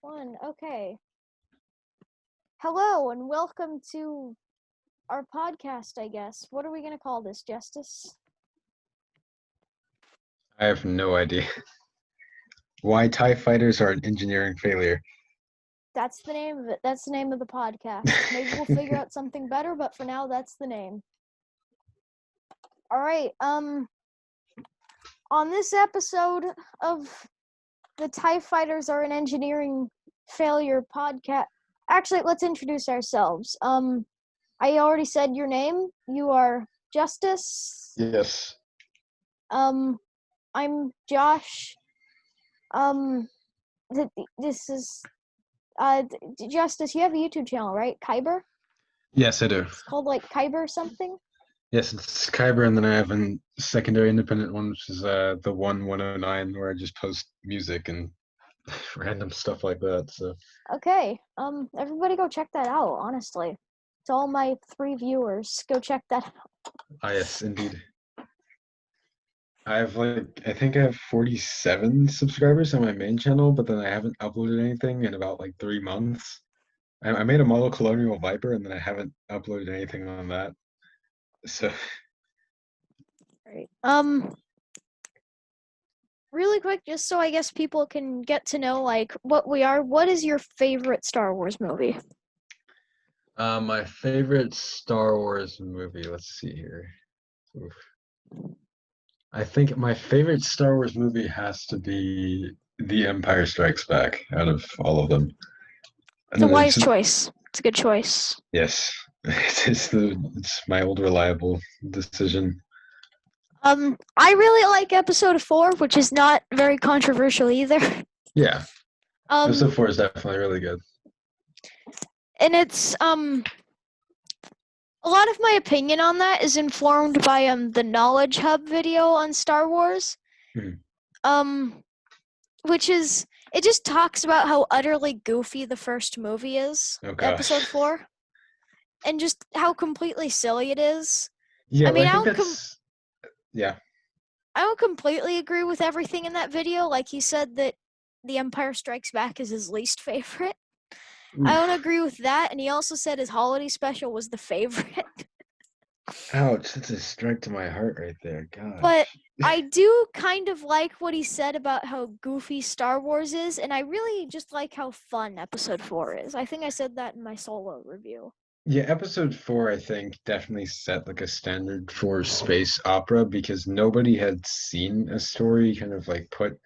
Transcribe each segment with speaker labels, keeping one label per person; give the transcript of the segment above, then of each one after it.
Speaker 1: One. Okay. Hello and welcome to our podcast, I guess. What are we going to call this, Justus?
Speaker 2: I have no idea. Why TIE fighters are an engineering failure.
Speaker 1: That's the name of it. That's the name of the podcast. Maybe we'll figure out something better, but for now, that's the name. All right. On this episode of the TIE Fighters Are an Engineering Failure podcast. Actually, let's introduce ourselves. I already said your name. You are Justus.
Speaker 2: Yes.
Speaker 1: I'm Josh. This is Justus. You have a YouTube channel, right? Kyber.
Speaker 2: Yes, I do.
Speaker 1: It's called like Kyber or something.
Speaker 2: Yes, it's Kyber, and then I have a secondary independent one, which is the 109, where I just post music and random stuff like that. So.
Speaker 1: Okay. Everybody go check that out. Honestly, to all my 3 viewers, go check that out.
Speaker 2: Ah, yes, indeed. I think I have 47 subscribers on my main channel, but then I haven't uploaded anything in about 3 months. I made a model Colonial Viper, and then I haven't uploaded anything on that. So.
Speaker 1: Right. Really quick, just so I guess people can get to know what we are. What is your favorite Star Wars movie?
Speaker 2: My favorite Star Wars movie. Let's see here. Oof. I think my favorite Star Wars movie has to be The Empire Strikes Back out of all of them.
Speaker 1: It's a wise choice. It's a good choice.
Speaker 2: Yes, it's my old reliable decision.
Speaker 1: I really like Episode 4, which is not very controversial either.
Speaker 2: Yeah. Episode 4 is definitely really good.
Speaker 1: And it's a lot of my opinion on that is informed by the Knowledge Hub video on Star Wars. Which is, it just talks about how utterly goofy the first movie is, Episode 4, and just how completely silly it is.
Speaker 2: Yeah,
Speaker 1: I mean,
Speaker 2: I
Speaker 1: don't completely agree with everything in that video. Like, he said that The Empire Strikes Back is his least favorite. Oof. I don't agree with that, and he also said his holiday special was the favorite.
Speaker 2: Ouch, that's a strike to my heart right there, gosh.
Speaker 1: But I do kind of like what he said about how goofy Star Wars is, and I really just like how fun Episode 4 is. I think I said that in my solo review.
Speaker 2: Yeah, Episode 4, I think, definitely set a standard for space opera because nobody had seen a story kind of put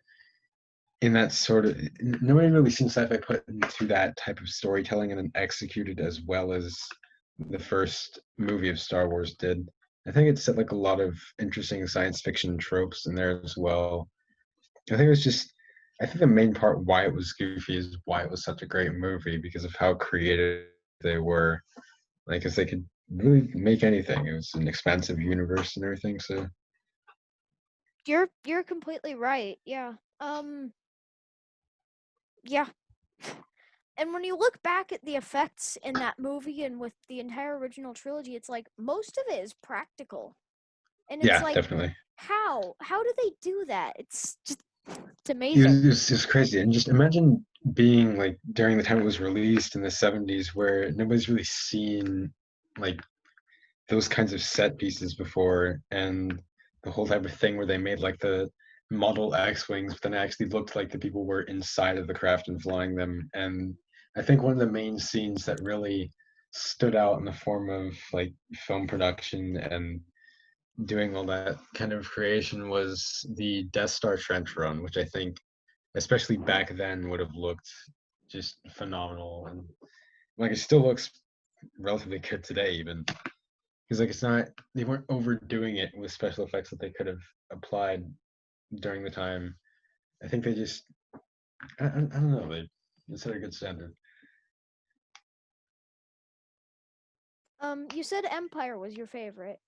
Speaker 2: in that sort of, nobody really seen sci-fi put into that type of storytelling and then executed as well as the first movie of Star Wars did. I think it set a lot of interesting science fiction tropes in there as well. I think the main part why it was goofy is why it was such a great movie because of how creative they were. Because they could really make anything. It was an expansive universe and everything, so.
Speaker 1: You're completely right, yeah. Yeah. And when you look back at the effects in that movie and with the entire original trilogy, it's most of it is practical. And it's
Speaker 2: definitely.
Speaker 1: How do they do that? It's amazing.
Speaker 2: It's just crazy. And just imagine being during the time it was released in the 70s where nobody's really seen those kinds of set pieces before, and the whole type of thing where they made the model X-wings, but then it actually looked like the people were inside of the craft and flying them. And I think one of the main scenes that really stood out in the form of film production and doing all that kind of creation was the Death Star trench run, which I think, especially back then, would have looked just phenomenal. And it still looks relatively good today, even. Because it's not, they weren't overdoing it with special effects that they could have applied during the time. I think they just, I don't know, they set a good standard.
Speaker 1: You said Empire was your favorite.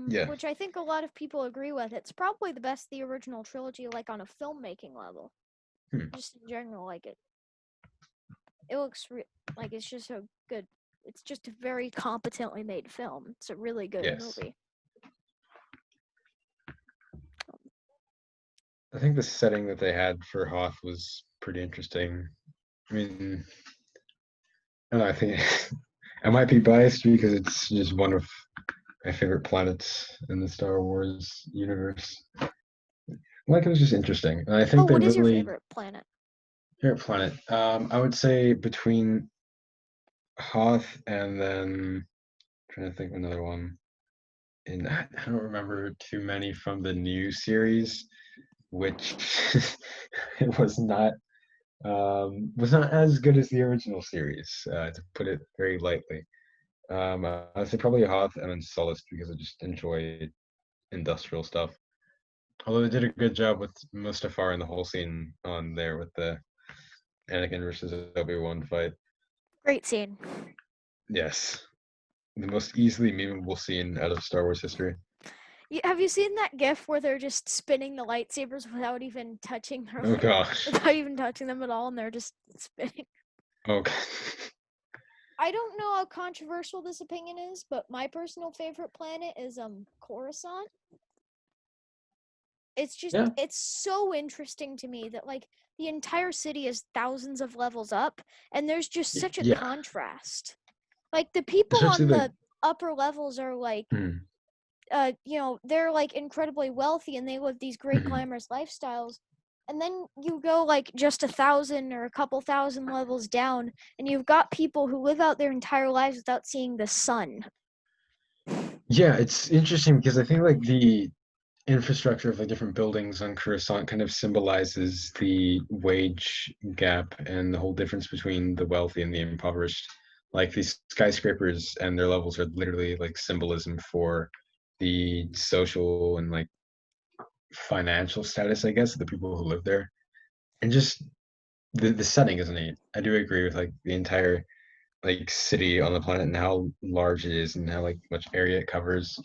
Speaker 2: Yeah.
Speaker 1: Which I think a lot of people agree with. It's probably the best the original trilogy, on a filmmaking level. Just in general, it looks it's just so good. It's just a very competently made film. It's a really good movie.
Speaker 2: I think the setting that they had for Hoth was pretty interesting. I mean, I don't know, I think I might be biased because it's just one of my favorite planets in the Star Wars universe. Like it was just interesting, and I
Speaker 1: Oh,
Speaker 2: think they
Speaker 1: what is your
Speaker 2: really
Speaker 1: favorite planet?
Speaker 2: favorite planet. I would say between Hoth and then trying to think of another one. And I don't remember too many from the new series, which it was not as good as the original series, to put it very lightly. I'd say probably Hoth and then Sullust because I just enjoy industrial stuff. Although they did a good job with Mustafar and the whole scene on there with the Anakin versus Obi-Wan fight.
Speaker 1: Great scene.
Speaker 2: Yes, the most easily memeable scene out of Star Wars history.
Speaker 1: Have you seen that GIF where they're just spinning the lightsabers without even touching their
Speaker 2: Oh gosh.
Speaker 1: without even touching them at all, and they're just spinning?
Speaker 2: Okay.
Speaker 1: I don't know how controversial this opinion is, but my personal favorite planet is Coruscant. It's just
Speaker 2: Yeah.
Speaker 1: it's so interesting to me that like the entire city is thousands of levels up, and there's just such a
Speaker 2: Yeah.
Speaker 1: contrast. Like the people
Speaker 2: Especially
Speaker 1: on
Speaker 2: the
Speaker 1: the upper levels are like they're like incredibly wealthy and they live these great glamorous lifestyles. And then you go like just 1,000 or a couple thousand levels down, and you've got people who live out their entire lives without seeing the sun.
Speaker 2: Yeah, it's interesting because I think like the infrastructure of the different buildings on Coruscant kind of symbolizes the wage gap and the whole difference between the wealthy and the impoverished. Like these skyscrapers and their levels are literally like symbolism for the social and like financial status, I guess, of the people who live there. And just the setting is neat. I do agree with like the entire like city on the planet and how large it is and how like much area it covers.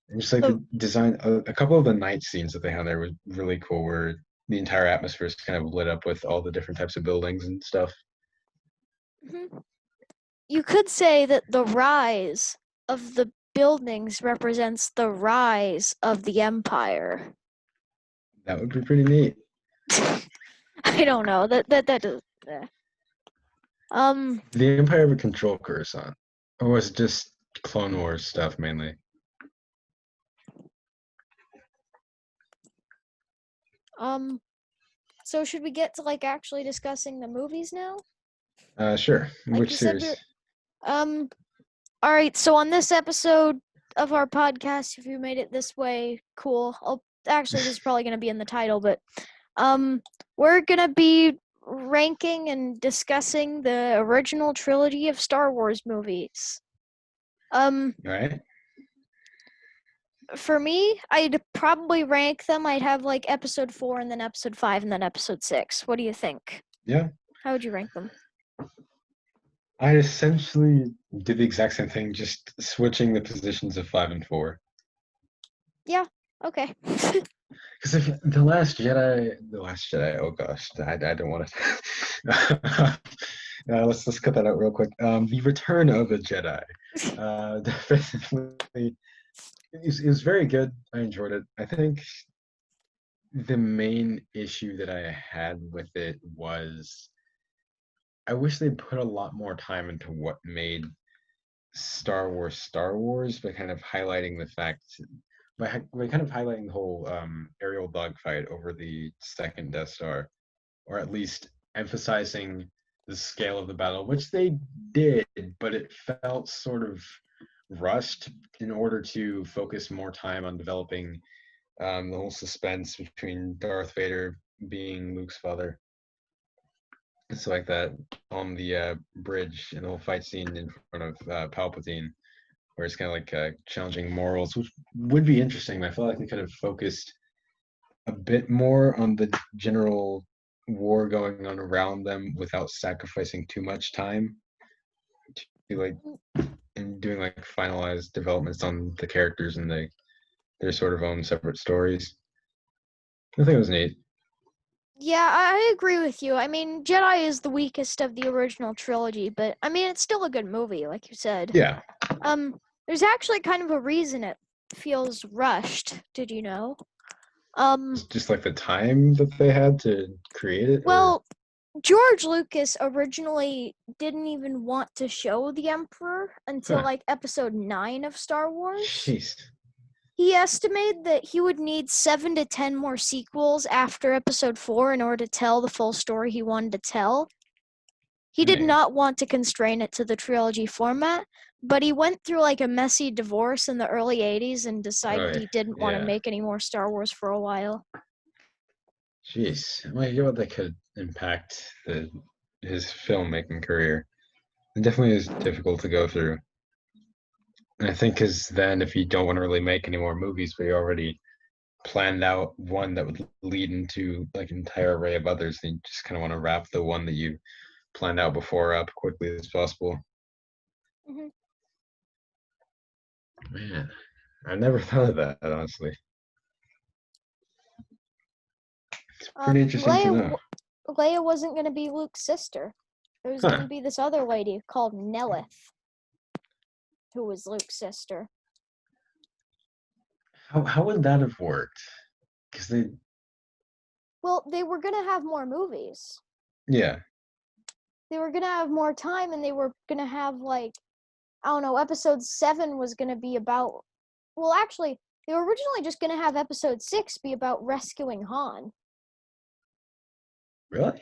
Speaker 2: And just like
Speaker 1: So,
Speaker 2: the design, a couple of the night scenes that they had there was really cool, where the entire atmosphere is kind of lit up with all the different types of buildings and stuff.
Speaker 1: you could say that the rise of the buildings represents the rise of the empire.
Speaker 2: That would be pretty neat.
Speaker 1: I don't know. That does.
Speaker 2: Did the Empire ever control Coruscant, or was it just Clone Wars stuff mainly?
Speaker 1: So should we get to like actually discussing the movies now?
Speaker 2: Sure.
Speaker 1: Like
Speaker 2: Which
Speaker 1: you said,
Speaker 2: series?
Speaker 1: all right. So on this episode of our podcast, if you made it this way, cool. Actually, this is probably going to be in the title, but we're going to be ranking and discussing the original trilogy of Star Wars movies.
Speaker 2: All right.
Speaker 1: For me, I'd probably rank them. I'd have like episode 4 and then episode 5 and then episode 6. What do you think?
Speaker 2: Yeah.
Speaker 1: How would you rank them?
Speaker 2: I essentially did the exact same thing, just switching the positions of 5 and 4.
Speaker 1: Yeah. Okay.
Speaker 2: Because if the Last Jedi, oh gosh, I don't want to. Let's cut that out real quick. The Return of a Jedi, definitely, it was very good. I enjoyed it. I think the main issue that I had with it was I wish they put a lot more time into what made Star Wars, by kind of highlighting the fact by kind of highlighting the whole aerial dogfight over the second Death Star, or at least emphasizing the scale of the battle, which they did, but it felt sort of rushed in order to focus more time on developing the whole suspense between Darth Vader being Luke's father. It's like that on the bridge and the whole fight scene in front of Palpatine, where it's kind of like challenging morals, which would be interesting. I feel like they could have focused a bit more on the general war going on around them without sacrificing too much time to like and doing like finalized developments on the characters and their sort of own separate stories. I think it was neat.
Speaker 1: Yeah, I agree with you. I mean, Jedi is the weakest of the original trilogy, but I mean, it's still a good movie, like you said.
Speaker 2: Yeah.
Speaker 1: There's actually kind of a reason it feels rushed. Did you know?
Speaker 2: It's just like the time that they had to create it, or
Speaker 1: Well, George Lucas originally didn't even want to show the Emperor until like episode 9 of Star Wars.
Speaker 2: Jeez.
Speaker 1: He estimated that he would need 7 to 10 more sequels after episode 4 in order to tell the full story he wanted to tell. He did not want to constrain it to the trilogy format, but he went through like a messy divorce in the early 80s and decided he didn't want to make any more Star Wars for a while.
Speaker 2: Jeez. Well, you know what, that could impact his filmmaking career. It definitely is difficult to go through. And I think because then if you don't want to really make any more movies, but you already planned out one that would lead into like an entire array of others, then you just kind of want to wrap the one that you planned out before up quickly as possible.
Speaker 1: Mm-hmm.
Speaker 2: Man, I never thought of that, honestly. It's pretty interesting to know.
Speaker 1: Leia wasn't going to be Luke's sister. It was going to be this other lady called Nelith, who was Luke's sister.
Speaker 2: How would that have worked? Because they
Speaker 1: were going to have more movies.
Speaker 2: Yeah.
Speaker 1: They were going to have more time, and they were going to have, like, I don't know, episode 7 was going to be about... Well, actually, they were originally just going to have episode 6 be about rescuing Han.
Speaker 2: Really?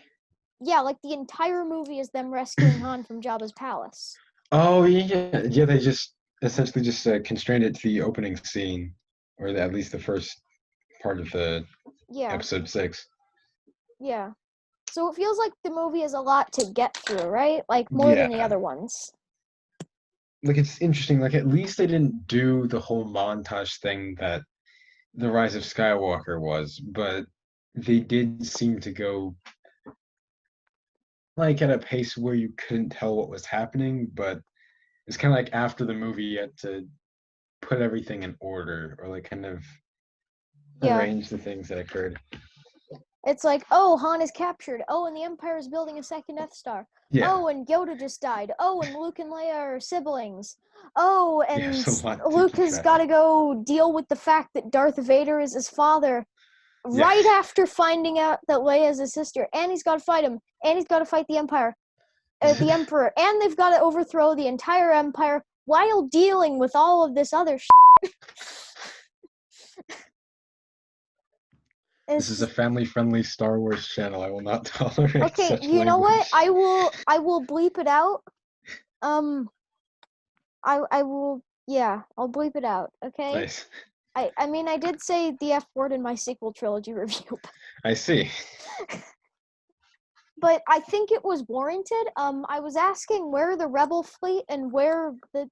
Speaker 1: Yeah, like, the entire movie is them rescuing Han from Jabba's palace.
Speaker 2: Oh, yeah. Yeah, they just essentially just constrained it to the opening scene, or at least the first part of the episode 6.
Speaker 1: Yeah. So it feels like the movie is a lot to get through, right? Like, more than the other ones.
Speaker 2: Like, it's interesting. Like, at least they didn't do the whole montage thing that The Rise of Skywalker was, but they did seem to go like at a pace where you couldn't tell what was happening, but it's kind of like after the movie you had to put everything in order, or like kind of arrange the things that occurred.
Speaker 1: It's like, oh, Han is captured. Oh, and the Empire is building a second Death Star.
Speaker 2: Yeah.
Speaker 1: Oh, and Yoda just died. Oh, and Luke and Leia are siblings. Oh, and Luke has got to go deal with the fact that Darth Vader is his father right after finding out that Leia is his sister. And he's got to fight him. And he's got to fight the Emperor. And they've got to overthrow the entire Empire while dealing with all of this other shit.
Speaker 2: This is a family-friendly Star Wars channel. I will not tolerate
Speaker 1: Okay,
Speaker 2: such
Speaker 1: you know
Speaker 2: language.
Speaker 1: what? I will bleep it out. I will, yeah, I'll bleep it out, okay?
Speaker 2: Nice.
Speaker 1: I mean, I did say the F word in my sequel trilogy review.
Speaker 2: I see.
Speaker 1: But I think it was warranted. I was asking where the Rebel fleet and where the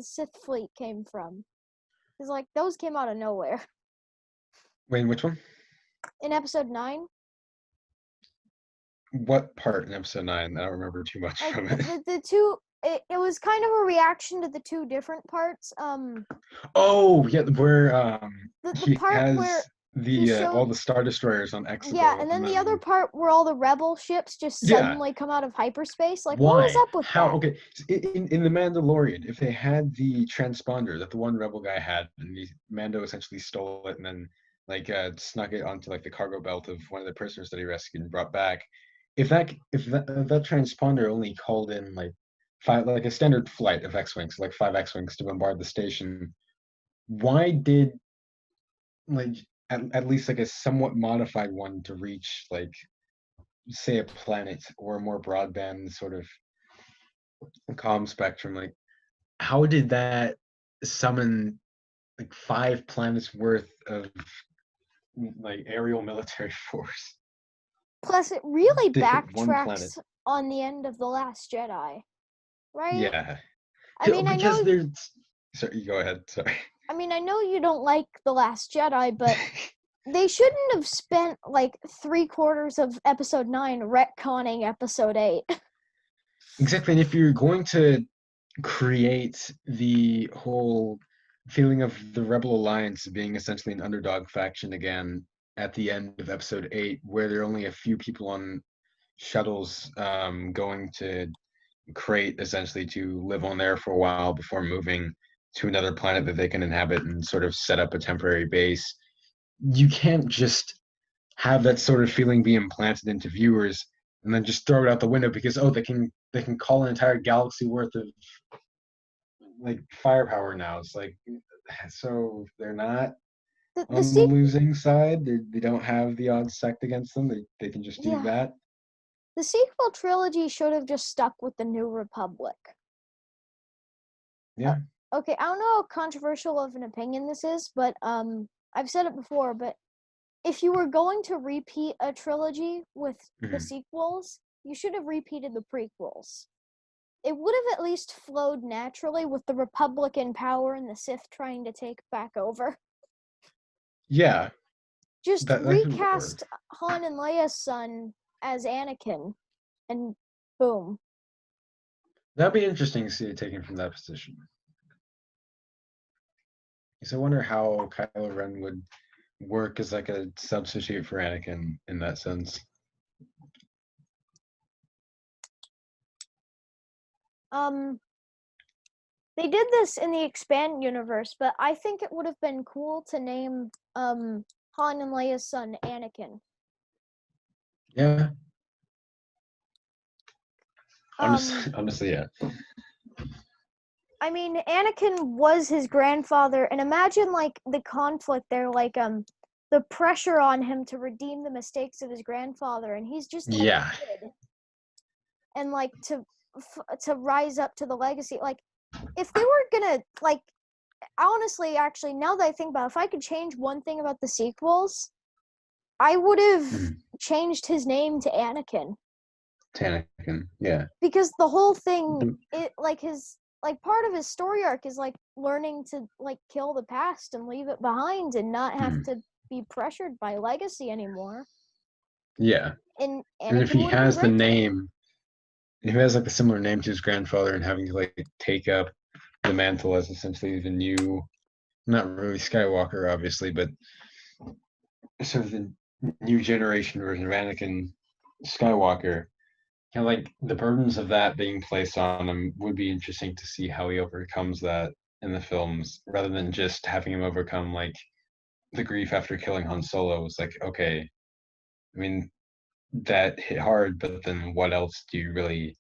Speaker 1: Sith fleet came from. Because, like, those came out of nowhere.
Speaker 2: Wait, which one?
Speaker 1: In episode 9.
Speaker 2: What part in episode 9? I don't remember too much from it.
Speaker 1: The two... It was kind of a reaction to the two different parts.
Speaker 2: Oh, yeah, where
Speaker 1: the part
Speaker 2: has
Speaker 1: where
Speaker 2: all the Star Destroyers on Exegol.
Speaker 1: Yeah, and then the other part where all the rebel ships just suddenly come out of hyperspace. Like,
Speaker 2: why?
Speaker 1: What was up with that?
Speaker 2: Okay, in the Mandalorian, if they had the transponder that the one rebel guy had, and the Mando essentially stole it and then like snuck it onto like the cargo belt of one of the prisoners that he rescued and brought back, if that transponder only called in like a standard flight of X-wings, like 5 X-wings to bombard the station, why did like at least like a somewhat modified one to reach like say a planet or a more broadband sort of comm spectrum, like how did that summon like 5 planets worth of like aerial military force?
Speaker 1: Plus, it really backtracks on the end of The Last Jedi, right?
Speaker 2: Yeah.
Speaker 1: I mean,
Speaker 2: because there's... Sorry, go ahead. Sorry.
Speaker 1: I mean, I know you don't like The Last Jedi, but they shouldn't have spent like 3/4 of episode 9 retconning episode 8.
Speaker 2: Exactly, and if you're going to create the whole feeling of the Rebel Alliance being essentially an underdog faction again at the end of episode 8, where there are only a few people on shuttles going to Crate essentially to live on there for a while before moving to another planet that they can inhabit and sort of set up a temporary base. You can't just have that sort of feeling be implanted into viewers and then just throw it out the window because they can call an entire galaxy worth of like firepower now. It's like, so they're not
Speaker 1: The
Speaker 2: on the
Speaker 1: sequel,
Speaker 2: losing side. They don't have the odds stacked against them. They can just do
Speaker 1: yeah,
Speaker 2: that.
Speaker 1: the sequel trilogy should have just stuck with the New Republic.
Speaker 2: Yeah.
Speaker 1: Okay, I don't know how controversial of an opinion this is, but I've said it before, but if you were going to repeat a trilogy with the sequels, you should have repeated the prequels. It would have at least flowed naturally with the Republic in power and the Sith trying to take back over.
Speaker 2: Yeah.
Speaker 1: Just
Speaker 2: That could work.
Speaker 1: recast Han and Leia's son as Anakin, and boom.
Speaker 2: That'd be interesting to see it taken from that position. Because I wonder how Kylo Ren would work as like a substitute for Anakin in that sense.
Speaker 1: They did this in the Expand universe, but I think it would have been cool to name Han and Leia's son Anakin.
Speaker 2: Yeah. Honestly, yeah.
Speaker 1: I mean, Anakin was his grandfather, and imagine like the conflict there, like the pressure on him to redeem the mistakes of his grandfather, and he's just like a kid, and like to rise up to the legacy. Like, if they were gonna like, honestly, actually, now that I think about it, if I could change one thing about the sequels, I would have changed his name to Anakin.
Speaker 2: Anakin, yeah.
Speaker 1: Because the whole thing, it like his like part of his story arc is like learning to like kill the past and leave it behind and not have to be pressured by legacy anymore.
Speaker 2: Yeah.
Speaker 1: And
Speaker 2: if he has the name, if he has like a similar name to his grandfather and having to like take up the mantle as essentially the new, not really Skywalker, obviously, but sort of the new generation version of Anakin Skywalker, kind of like the burdens of that being placed on him would be interesting to see how he overcomes that in the films, rather than just having him overcome like the grief after killing Han Solo. It's like, okay, I mean, that hit hard, but then what else do you really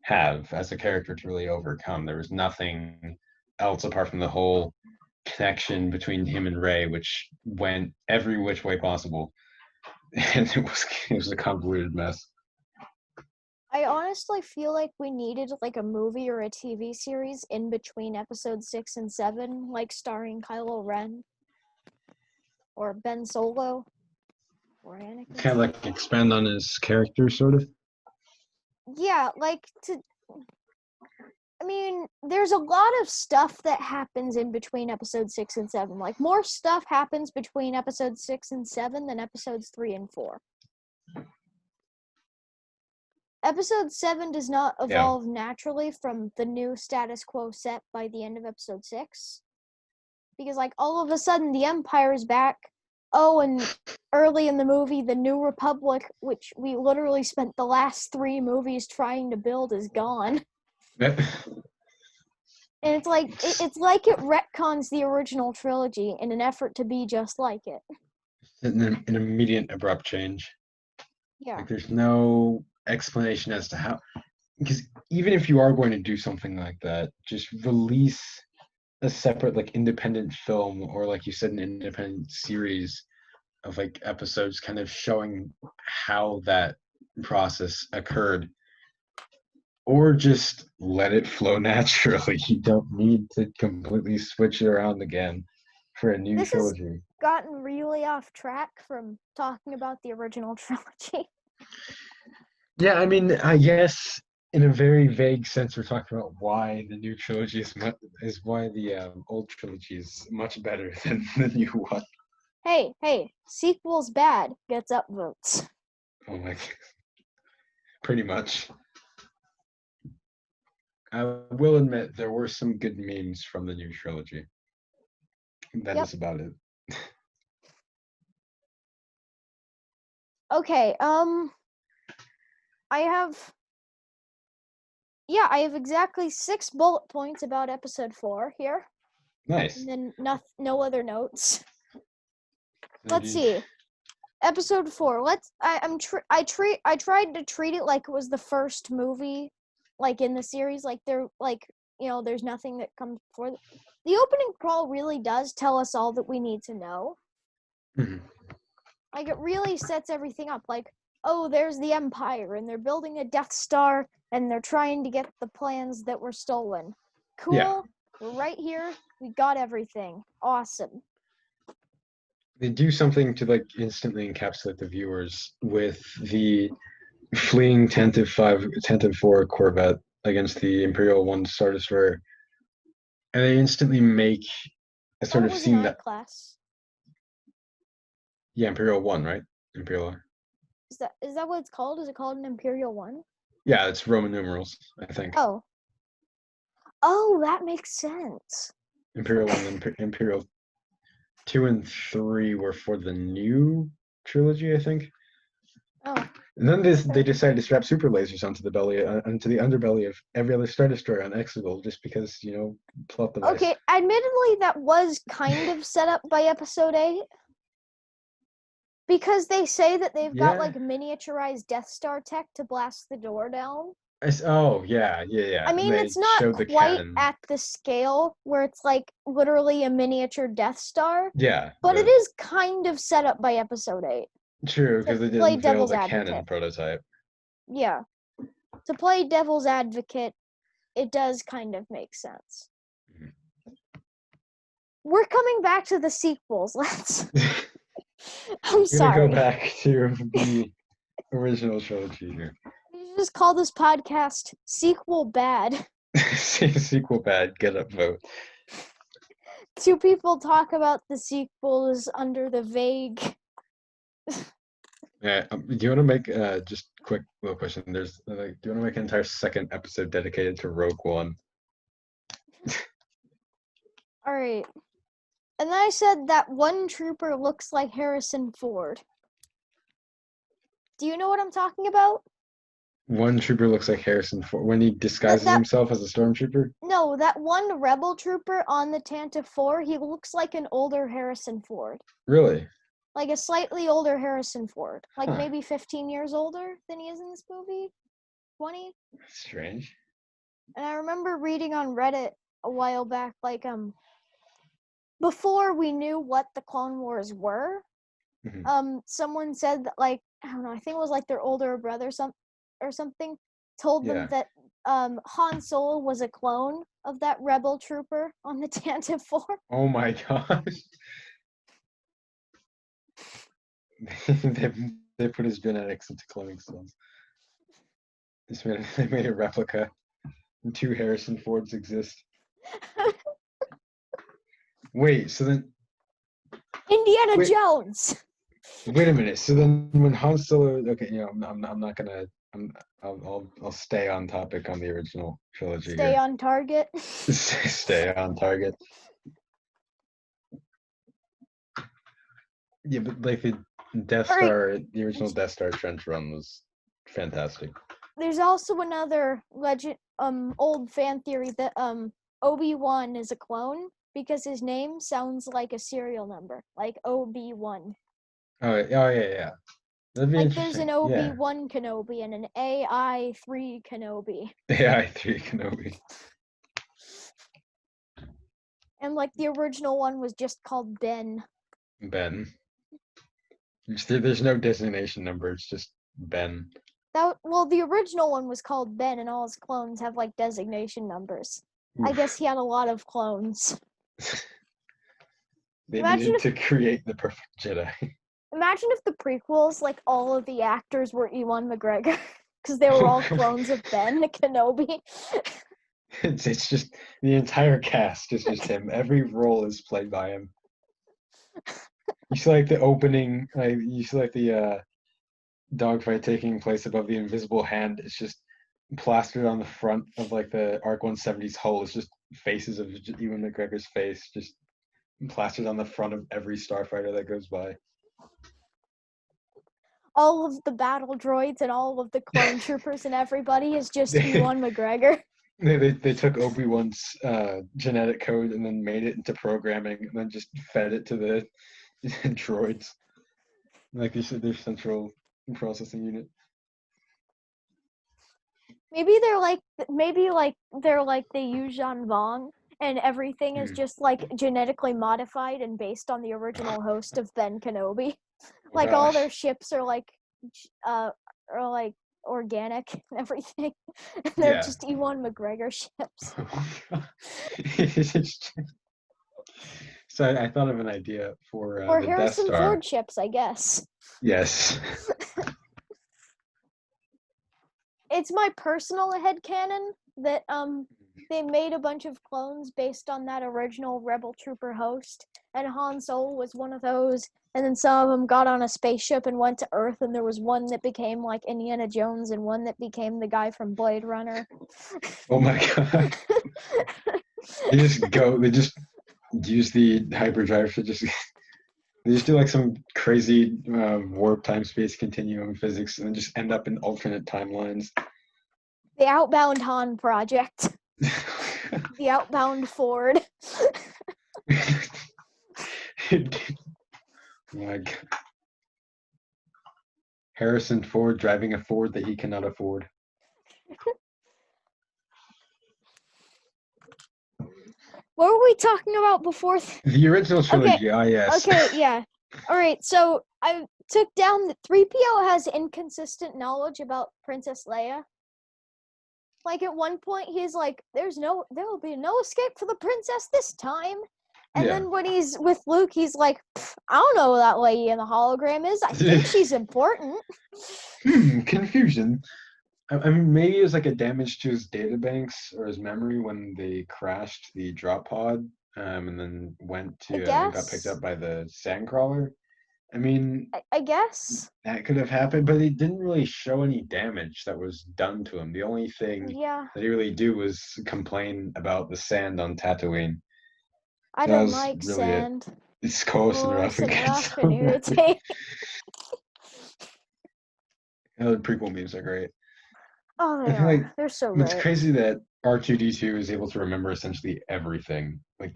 Speaker 2: have as a character to really overcome? There was nothing else apart from the whole connection between him and Rey, which went every which way possible, and it was a convoluted mess.
Speaker 1: I honestly feel like we needed like a movie or a TV series in between episode 6 and 7, like starring Kylo Ren or Ben Solo or Anakin.
Speaker 2: Kind of like expand on his character, sort of.
Speaker 1: Yeah, like I mean, there's a lot of stuff that happens in between episode 6 and 7. Like, more stuff happens between episode 6 and 7 than episodes 3 and 4. Episode 7 does not evolve naturally from the new status quo set by the end of episode 6. Because, like, all of a sudden, the Empire is back. Oh, and early in the movie, the New Republic, which we literally spent the last 3 movies trying to build, is gone. And it's like it retcons the original trilogy in an effort to be just like it.
Speaker 2: An immediate abrupt change.
Speaker 1: Yeah.
Speaker 2: Like there's no explanation as to how, because even if you are going to do something like that, just release a separate like independent film, or like you said, an independent series of like episodes kind of showing how that process occurred, or just let it flow naturally. You don't need to completely switch it around again for a new trilogy.
Speaker 1: Has gotten really off track from talking about the original trilogy.
Speaker 2: Yeah, I mean, I guess in a very vague sense, we're talking about why the new trilogy is why the old trilogy is much better than the new one.
Speaker 1: Hey, sequels bad gets upvotes.
Speaker 2: Oh my god. Pretty much. I will admit there were some good memes from the new trilogy. That is about it.
Speaker 1: Okay, I have exactly 6 bullet points about episode 4 here.
Speaker 2: Nice.
Speaker 1: And then no other notes. Let's see. Episode 4. I tried to treat it like it was the first movie, like in the series. Like there's nothing that comes before. The opening crawl really does tell us all that we need to know.
Speaker 2: Mhm.
Speaker 1: Like it really sets everything up. Like, oh, there's the Empire, and they're building a Death Star, and they're trying to get the plans that were stolen. Cool.
Speaker 2: Yeah.
Speaker 1: We're right here. We got everything. Awesome.
Speaker 2: They do something to like instantly encapsulate the viewers with the fleeing Tantive 4 Corvette against the Imperial 1 Star Destroyer, and they instantly make a sort of scene that
Speaker 1: class.
Speaker 2: Yeah, Imperial 1, right? Imperial.
Speaker 1: Is that what it's called? Is it called an Imperial 1?
Speaker 2: Yeah, it's Roman numerals, I think.
Speaker 1: Oh, that makes sense.
Speaker 2: Imperial 1 and Imperial 2 and 3 were for the new trilogy, I think.
Speaker 1: Oh.
Speaker 2: And then they decided to strap super lasers onto the underbelly of every other Star Destroyer on Exegol, just because, plot device.
Speaker 1: Okay, admittedly, that was kind of set up by Episode 8. Because they say that they've got, like, miniaturized Death Star tech to blast the door down.
Speaker 2: Yeah.
Speaker 1: I mean, it's not quite at the scale where it's, like, literally a miniature Death Star.
Speaker 2: Yeah.
Speaker 1: But it is kind of set up by Episode 8.
Speaker 2: True, because they didn't fail the cannon prototype.
Speaker 1: Yeah. To play devil's advocate, it does kind of make sense. Mm-hmm. We're coming back to the sequels. I'm sorry.
Speaker 2: We're gonna go back to the original trilogy here.
Speaker 1: We should just call this podcast Sequel Bad.
Speaker 2: Sequel Bad, get up vote.
Speaker 1: Two people talk about the sequels under the vague.
Speaker 2: Yeah, do you want to make just quick little question? Do you want to make an entire second episode dedicated to Rogue One?
Speaker 1: All right. And then I said that one trooper looks like Harrison Ford. Do you know what I'm talking about?
Speaker 2: One trooper looks like Harrison Ford when he disguises himself as a stormtrooper?
Speaker 1: No, that one rebel trooper on the Tantive 4, he looks like an older Harrison Ford.
Speaker 2: Really?
Speaker 1: Like a slightly older Harrison Ford. Like maybe 15 years older than he is in this movie? 20?
Speaker 2: Strange.
Speaker 1: And I remember reading on Reddit a while back, like, before we knew what the Clone Wars were, someone said that, like, I don't know, I think it was like their older brother or something, told them that Han Solo was a clone of that rebel trooper on the Tantive 4.
Speaker 2: Oh my gosh. they put his genetics into cloning cells. They made a replica. And 2 Harrison Fords exist. Wait, so then
Speaker 1: Indiana Jones.
Speaker 2: Wait a minute. So then, when Han Solo, okay, I'm not gonna. I'll stay on topic on the original trilogy.
Speaker 1: Stay on target.
Speaker 2: Stay on target. Yeah, but like the Death Star, the original Death Star trench run was fantastic.
Speaker 1: There's also another old fan theory that Obi-Wan is a clone because his name sounds like a serial number, like Obi-Wan.
Speaker 2: Oh yeah. That'd be
Speaker 1: like there's an Obi-Wan Kenobi and an AI-3 Kenobi.
Speaker 2: AI-3 Kenobi.
Speaker 1: And like the original one was just called Ben.
Speaker 2: Ben. There's no designation number. It's just Ben.
Speaker 1: The original one was called Ben, and all his clones have like designation numbers. Oof. I guess he had a lot of clones.
Speaker 2: They needed to create the perfect Jedi.
Speaker 1: Imagine if the prequels, like all of the actors were Ewan McGregor, because they were all clones of Ben Kenobi.
Speaker 2: It's just the entire cast is just him. Every role is played by him. You see like the opening, you see like the dogfight taking place above the invisible hand. It's just plastered on the front of like the ARC 170's hull. It's just faces of Ewan McGregor's face, just plastered on the front of every starfighter that goes by.
Speaker 1: All of the battle droids and all of the clone troopers and everybody is just Ewan McGregor.
Speaker 2: They took Obi-Wan's genetic code and then made it into programming and then just fed it to the droids. Like you said, their central processing unit.
Speaker 1: Maybe they're like they use Zhan Vong and everything is just like genetically modified and based on the original host of Ben Kenobi.
Speaker 2: Oh
Speaker 1: Like all
Speaker 2: gosh.
Speaker 1: their ships are like organic and everything. And they're
Speaker 2: Yeah.
Speaker 1: just Ewan McGregor ships.
Speaker 2: So I thought of an idea for
Speaker 1: Or
Speaker 2: the Death
Speaker 1: Harrison
Speaker 2: Star.
Speaker 1: Ford ships, I guess.
Speaker 2: Yes.
Speaker 1: It's my personal headcanon that they made a bunch of clones based on that original Rebel Trooper host, and Han Solo was one of those. And then some of them got on a spaceship and went to Earth, and there was one that became like Indiana Jones and one that became the guy from Blade Runner.
Speaker 2: Oh my god. They just use the hyperdrive to just they just do like some crazy warp time space continuum physics and then just end up in alternate timelines.
Speaker 1: The Outbound Han Project. The Outbound Ford.
Speaker 2: My God. Harrison Ford driving a Ford that he cannot afford.
Speaker 1: What were we talking about before?
Speaker 2: The original trilogy, yes.
Speaker 1: Okay, yeah. All right, so I took down that 3PO has inconsistent knowledge about Princess Leia. Like at one point he's like, there will be no escape for the princess this time. And then when he's with Luke, he's like, I don't know who that lady in the hologram is. I think she's important.
Speaker 2: Confusion. I mean, maybe it was like a damage to his databanks or his memory when they crashed the drop pod, and then went to and got picked up by the sandcrawler. I mean,
Speaker 1: I guess
Speaker 2: that could have happened, but it didn't really show any damage that was done to him. The only thing that he really did was complain about the sand on Tatooine.
Speaker 1: I
Speaker 2: That
Speaker 1: don't
Speaker 2: was
Speaker 1: like
Speaker 2: really
Speaker 1: sand.
Speaker 2: it. It's coarse and rough and
Speaker 1: irritating.
Speaker 2: The prequel memes are great.
Speaker 1: Oh,
Speaker 2: I feel like
Speaker 1: they're so
Speaker 2: it's
Speaker 1: great.
Speaker 2: crazy that R2D2 is able to remember essentially everything. Like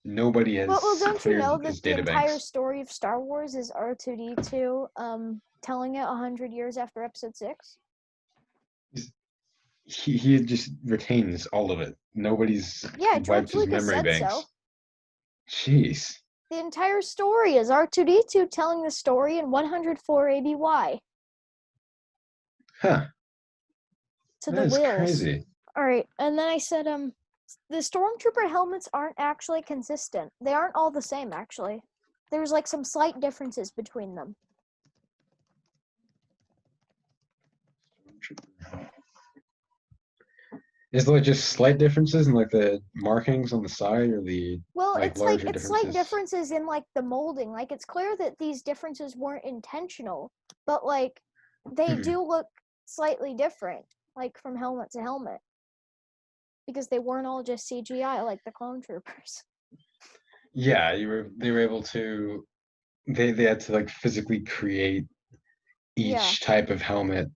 Speaker 2: nobody has
Speaker 1: Well, don't you
Speaker 2: cleared
Speaker 1: know that
Speaker 2: his
Speaker 1: the entire
Speaker 2: databanks.
Speaker 1: story of Star Wars is R2D2 telling it 100 years after Episode 6?
Speaker 2: He just retains all of it. Nobody's
Speaker 1: George
Speaker 2: wiped his
Speaker 1: Lucas
Speaker 2: memory
Speaker 1: said
Speaker 2: banks.
Speaker 1: so.
Speaker 2: Jeez.
Speaker 1: The entire story is R2D2 telling the story in 104 ABY.
Speaker 2: Huh.
Speaker 1: To
Speaker 2: That
Speaker 1: the
Speaker 2: is
Speaker 1: wills.
Speaker 2: crazy.
Speaker 1: Alright, and then I said, the Stormtrooper helmets aren't actually consistent. They aren't all the same, actually. There's like some slight differences between them.
Speaker 2: Is there like just slight differences in like the markings on the side or the
Speaker 1: it's
Speaker 2: larger
Speaker 1: it's
Speaker 2: differences?
Speaker 1: slight differences in like the molding. Like it's clear that these differences weren't intentional, but like they do look slightly different, like from helmet to helmet. Because they weren't all just CGI like the clone troopers.
Speaker 2: Yeah, they were able to they had to like physically create each type of helmet.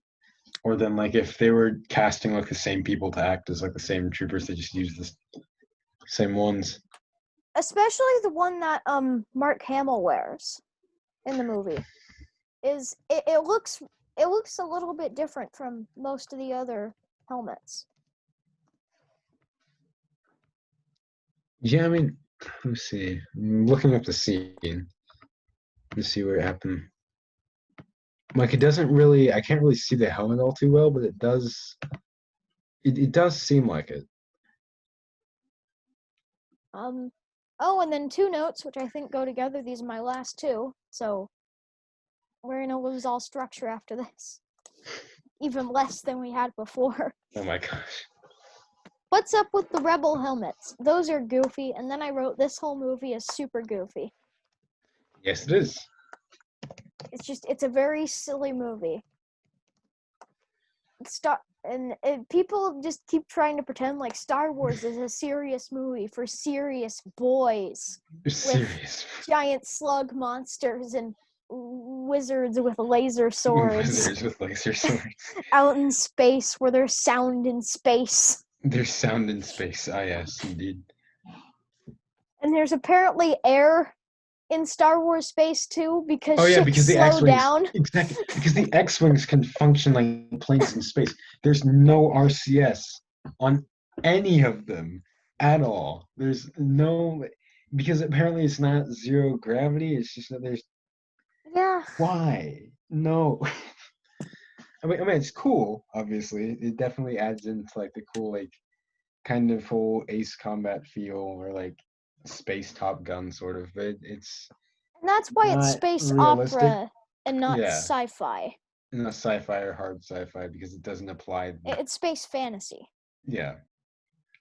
Speaker 2: Or then like if they were casting like the same people to act as like the same troopers, they just used the same ones.
Speaker 1: Especially the one that Mark Hamill wears in the movie. It looks a little bit different from most of the other helmets.
Speaker 2: Yeah, I mean, let's see. I'm looking up the scene to see what happened. Like it doesn't really I can't really see the helmet all too well, but it does seem like it.
Speaker 1: Oh, and then two notes, which I think go together. These are my last two, so we're gonna lose all structure after this. Even less than we had before.
Speaker 2: Oh my gosh.
Speaker 1: What's up with the Rebel helmets? Those are goofy, and then I wrote this whole movie is super goofy.
Speaker 2: Yes, it is.
Speaker 1: It's a very silly movie. And people just keep trying to pretend like Star Wars is a serious movie for serious boys.
Speaker 2: Serious.
Speaker 1: With giant slug monsters and wizards with laser swords.
Speaker 2: Wizards with laser swords.
Speaker 1: Out in space where there's sound in space.
Speaker 2: There's sound in space. Ah, yes, indeed.
Speaker 1: And there's apparently air in Star Wars Space too because
Speaker 2: Oh yeah,
Speaker 1: ships
Speaker 2: because the
Speaker 1: slow
Speaker 2: X-wings
Speaker 1: down.
Speaker 2: exactly because the X-wings can function like planes in space. There's no RCS on any of them at all. There's no because apparently it's not zero gravity. It's just that there's
Speaker 1: Yeah.
Speaker 2: why no. I mean, it's cool. Obviously, it definitely adds into like the cool like kind of whole Ace Combat feel or like space Top Gun sort of. But it's
Speaker 1: And that's why it's
Speaker 2: not
Speaker 1: space
Speaker 2: realistic.
Speaker 1: opera and not
Speaker 2: Yeah,
Speaker 1: sci-fi.
Speaker 2: not sci-fi or hard sci-fi because it doesn't apply.
Speaker 1: It's space fantasy.
Speaker 2: Yeah,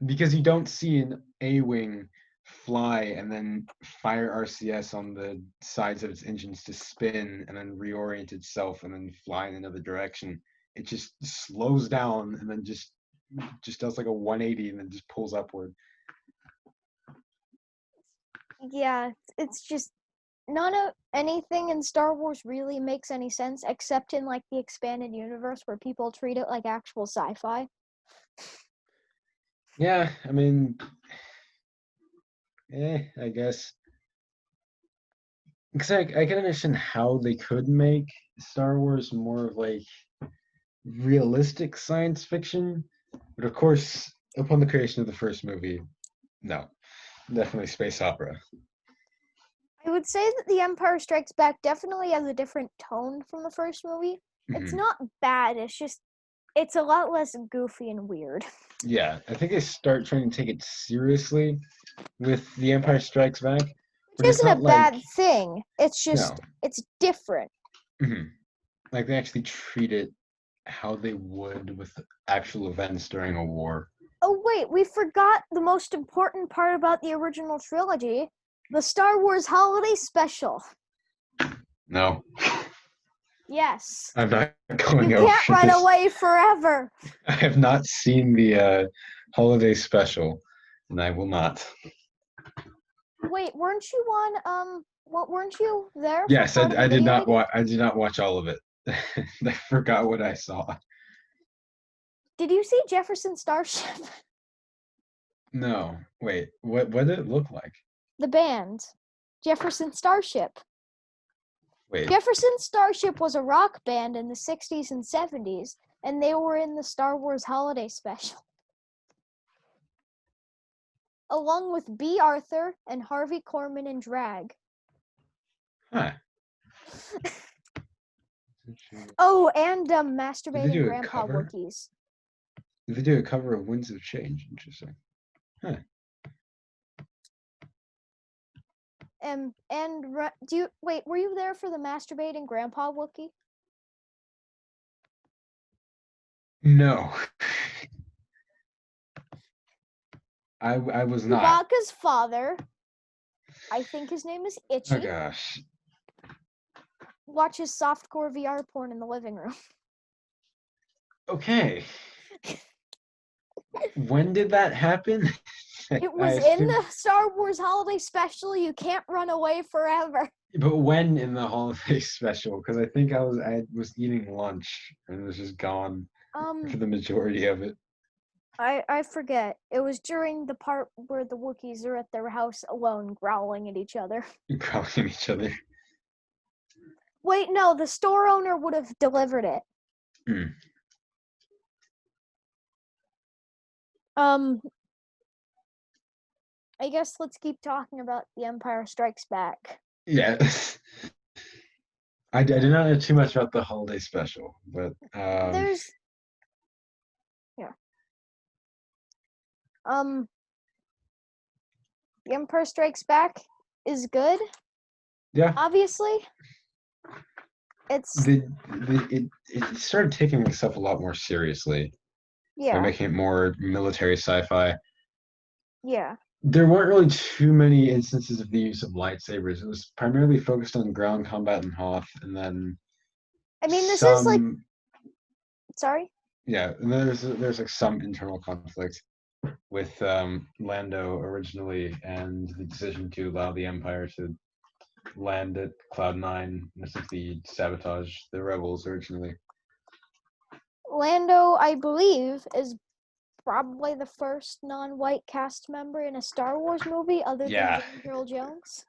Speaker 2: because you don't see an A-wing fly and then fire RCS on the sides of its engines to spin and then reorient itself and then fly in another direction. It just slows down and then just does like a 180 and then just pulls upward.
Speaker 1: Yeah, it's just none of anything in Star Wars really makes any sense except in like the expanded universe where people treat it like actual sci-fi.
Speaker 2: Yeah, I mean, I guess. Because I can understand how they could make Star Wars more of like realistic science fiction, but of course, upon the creation of the first movie, no, definitely space opera.
Speaker 1: I would say that The Empire Strikes Back definitely has a different tone from the first movie. It's
Speaker 2: Mhm.
Speaker 1: not bad, it's a lot less goofy and weird.
Speaker 2: Yeah, I think they start trying to take it seriously with The Empire Strikes Back,
Speaker 1: Which
Speaker 2: but it's
Speaker 1: isn't a
Speaker 2: not like
Speaker 1: bad thing. It's
Speaker 2: no,
Speaker 1: just it's different.
Speaker 2: Mhm. Like they actually treat it how they would with actual events during a war.
Speaker 1: Oh wait, we forgot the most important part about the original trilogy, the Star Wars Holiday Special.
Speaker 2: No,
Speaker 1: Yes.
Speaker 2: I'm not
Speaker 1: You
Speaker 2: going over
Speaker 1: can't run
Speaker 2: this.
Speaker 1: away forever.
Speaker 2: I have not seen the holiday special, and I will not.
Speaker 1: Wait, weren't you on what weren't you there for
Speaker 2: Yes,
Speaker 1: part of the
Speaker 2: I did
Speaker 1: video I
Speaker 2: not
Speaker 1: did?
Speaker 2: watch. I did not watch all of it. I forgot what I saw.
Speaker 1: Did you see Jefferson Starship?
Speaker 2: No, wait. What did it look like?
Speaker 1: The band. Jefferson Starship.
Speaker 2: Wait.
Speaker 1: Jefferson Starship was a rock band in the 60s and 70s, and they were in the Star Wars Holiday Special. Along with B. Arthur and Harvey Korman in drag.
Speaker 2: Huh.
Speaker 1: Oh, and
Speaker 2: Did they
Speaker 1: masturbating
Speaker 2: do a
Speaker 1: grandpa
Speaker 2: cover?
Speaker 1: Wookiees.
Speaker 2: Did they do a cover of Winds of Change? Interesting. Huh.
Speaker 1: Do you wait? Were you there for the masturbating grandpa Wookie?
Speaker 2: No. I was not.
Speaker 1: Chewbacca's father, I think his name is
Speaker 2: Oh
Speaker 1: Itchy,
Speaker 2: gosh.
Speaker 1: watches softcore VR porn in the living room.
Speaker 2: Okay. When did that happen?
Speaker 1: It
Speaker 2: I
Speaker 1: was in
Speaker 2: assume,
Speaker 1: the Star Wars Holiday Special. You can't run away forever.
Speaker 2: but when in the holiday special? Because I think I was eating lunch and was just gone for the majority of it.
Speaker 1: I forget. It was during the part where the Wookiees are at their house alone, growling at each other.
Speaker 2: Growling at each other.
Speaker 1: Wait, no, the store owner would have delivered it.
Speaker 2: Mm.
Speaker 1: I guess let's keep talking about The Empire Strikes Back.
Speaker 2: Yeah. I did not know too much about the holiday special, but
Speaker 1: There's yeah. The Empire Strikes Back is good.
Speaker 2: yeah,
Speaker 1: Obviously, it's
Speaker 2: it started taking itself a lot more seriously by
Speaker 1: yeah,
Speaker 2: making it more military sci-fi.
Speaker 1: yeah.
Speaker 2: There weren't really too many instances of the use of lightsabers. It was primarily focused on ground combat and Hoth, and then
Speaker 1: I mean, this is like
Speaker 2: some
Speaker 1: sorry.
Speaker 2: yeah, and then there's like some internal conflict with Lando originally, and the decision to allow the Empire to land at Cloud9 and essentially sabotage the rebels originally.
Speaker 1: Lando, I believe, is probably the first non-white cast member in a Star Wars movie other than
Speaker 2: Yeah,
Speaker 1: James Earl Jones.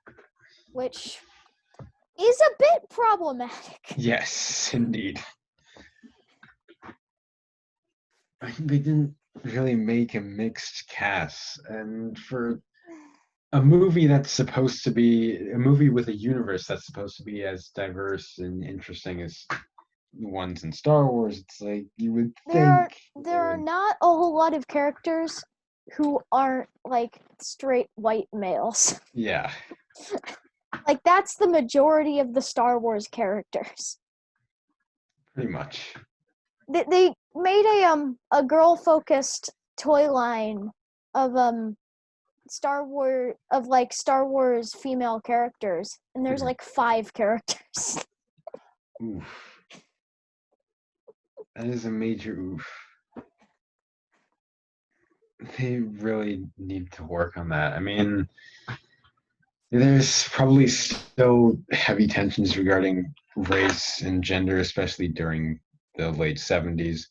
Speaker 1: which is a bit problematic.
Speaker 2: Yes, indeed. I think they didn't really make a mixed cast, and for a movie that's supposed to be a movie with a universe that's supposed to be as diverse and interesting as the ones in Star Wars, it's like you would think
Speaker 1: there are not a whole lot of characters who aren't like straight white males.
Speaker 2: Yeah.
Speaker 1: Like that's the majority of the Star Wars characters.
Speaker 2: Pretty much.
Speaker 1: They made a girl focused toy line of Star Wars female characters, and there's like 5 characters.
Speaker 2: Oof. That is a major oof. They really need to work on that. I mean, there's probably still heavy tensions regarding race and gender, especially during the late 70s.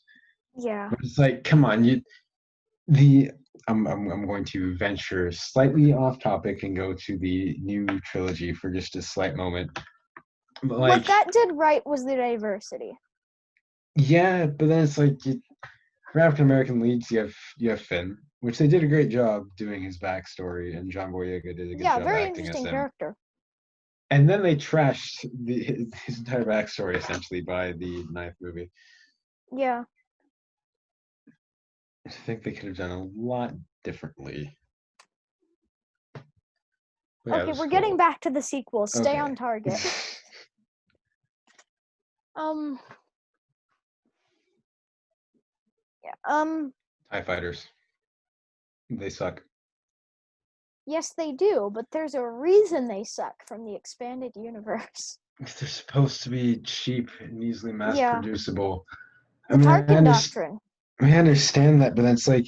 Speaker 1: Yeah.
Speaker 2: But it's like, come on, I'm going to venture slightly off topic and go to the new trilogy for just a slight moment. But
Speaker 1: what that did right was the diversity.
Speaker 2: Yeah, but then it's like for African American leads, you have Finn, which they did a great job doing his backstory, and John Boyega did a good job
Speaker 1: very
Speaker 2: acting as
Speaker 1: interesting
Speaker 2: him.
Speaker 1: character.
Speaker 2: And then they trashed his entire backstory essentially by the 9th movie.
Speaker 1: Yeah.
Speaker 2: I think they could have done a lot differently.
Speaker 1: But okay, we're getting back to the sequels. Stay on target.
Speaker 2: TIE fighters. They suck.
Speaker 1: Yes, they do, but there's a reason they suck from the expanded universe.
Speaker 2: They're supposed to be cheap and easily mass producible.
Speaker 1: The Tarkin Doctrine.
Speaker 2: I understand that, but it's like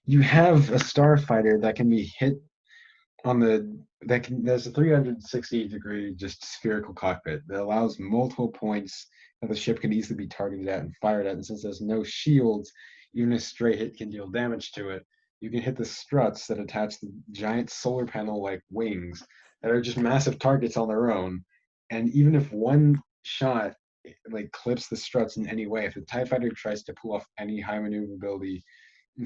Speaker 2: you have a starfighter that can be hit on there's a 360-degree just spherical cockpit that allows multiple points that the ship can easily be targeted at and fired at. And since there's no shields, even a stray hit can deal damage to it. You can hit the struts that attach the giant solar panel like wings that are just massive targets on their own. And even if one shot like clips the struts in any way, if the TIE fighter tries to pull off any high maneuverability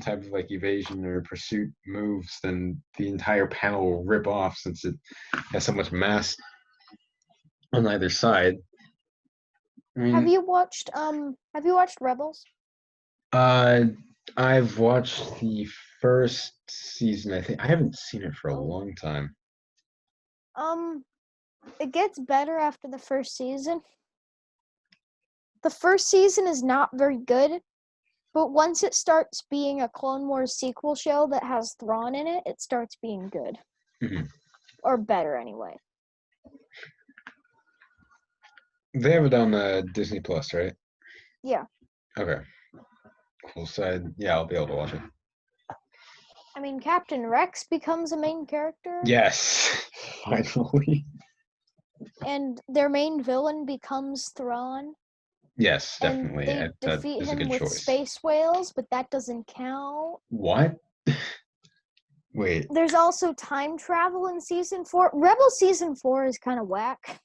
Speaker 2: type of like evasion or pursuit moves, then the entire panel will rip off since it has so much mass on either side. I mean,
Speaker 1: have you watched Rebels?
Speaker 2: I've watched the first season. I think I haven't seen it for a long time.
Speaker 1: It gets better after the first season. The first season is not very good, but once it starts being a Clone Wars sequel show that has Thrawn in it, it starts being good.
Speaker 2: Mm-hmm.
Speaker 1: Or better, anyway.
Speaker 2: They have it on Disney Plus, right?
Speaker 1: Yeah.
Speaker 2: Okay. Cool. So, I'll be able to watch it.
Speaker 1: I mean, Captain Rex becomes a main character.
Speaker 2: Yes. Finally.
Speaker 1: And their main villain becomes Thrawn.
Speaker 2: Yes, definitely.
Speaker 1: And they defeat him with space whales, but that doesn't count.
Speaker 2: What? Wait.
Speaker 1: There's also time travel in season 4. Rebel season 4 is kind of whack.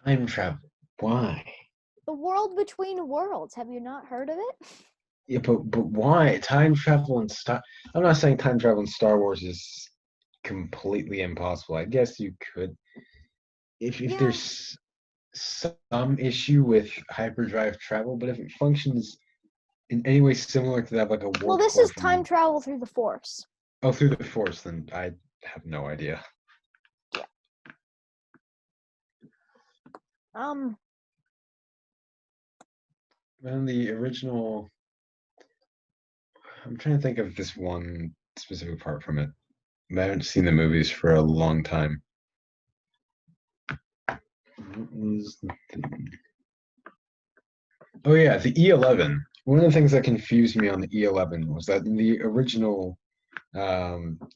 Speaker 2: Time travel. Why?
Speaker 1: The World Between Worlds. Have you not heard of it?
Speaker 2: Yeah, but why? Time travel in Star... I'm not saying time travel in Star Wars is completely impossible. I guess you could... If there's some issue with hyperdrive travel, but if it functions in any way similar to that, like a warp
Speaker 1: well, this is time travel through the Force.
Speaker 2: Oh, through the Force, then I have no idea.
Speaker 1: Yeah.
Speaker 2: And the original... I'm trying to think of this one specific part from it. I haven't seen the movies for a long time. What was the thing? Oh yeah, the E11. One of the things that confused me on the E11 was that in the original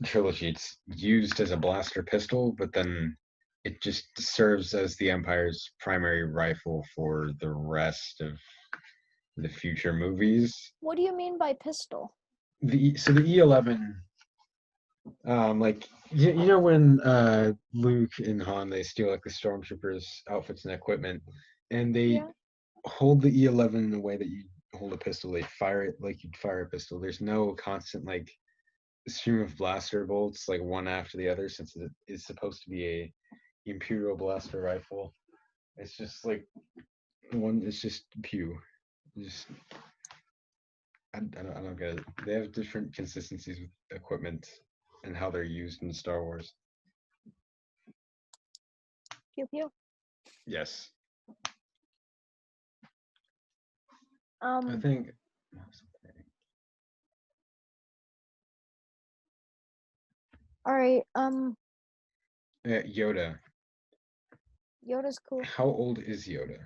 Speaker 2: trilogy, it's used as a blaster pistol, but then it just serves as the Empire's primary rifle for the rest of the future movies.
Speaker 1: What do you mean by pistol?
Speaker 2: So the E11 Like you know when Luke and Han they steal like the stormtroopers' outfits and equipment, and they
Speaker 1: Yeah.
Speaker 2: hold the E11 in a way that you hold a pistol. They fire it like you'd fire a pistol. There's no constant like stream of blaster bolts like one after the other since it is supposed to be a Imperial blaster rifle. It's just like one. It's just pew. Just I don't get it. They have different consistencies with equipment and how they're used in Star Wars.
Speaker 1: Pew pew.
Speaker 2: Yes. I
Speaker 1: Um.
Speaker 2: think
Speaker 1: All right.
Speaker 2: Yoda.
Speaker 1: Yoda's cool.
Speaker 2: How old is Yoda?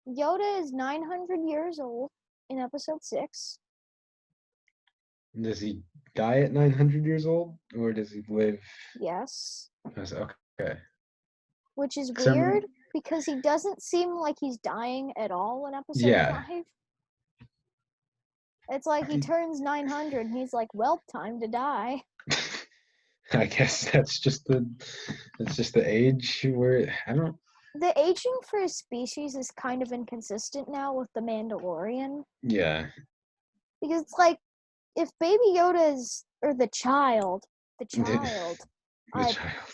Speaker 1: Yoda is 900 years old in Episode 6.
Speaker 2: Does he die at 900 years old, or does he live?
Speaker 1: Yes.
Speaker 2: Okay.
Speaker 1: Which is
Speaker 2: 'Cause I
Speaker 1: weird because he doesn't seem like he's dying at all in Episode
Speaker 2: yeah.
Speaker 1: 5. It's like he turns 900 and he's like, well, time to die.
Speaker 2: I guess that's just the age where I don't.
Speaker 1: The aging for his species is kind of inconsistent now with the Mandalorian.
Speaker 2: Yeah.
Speaker 1: Because it's like, if Baby Yoda is, or the child,
Speaker 2: The
Speaker 1: I,
Speaker 2: child.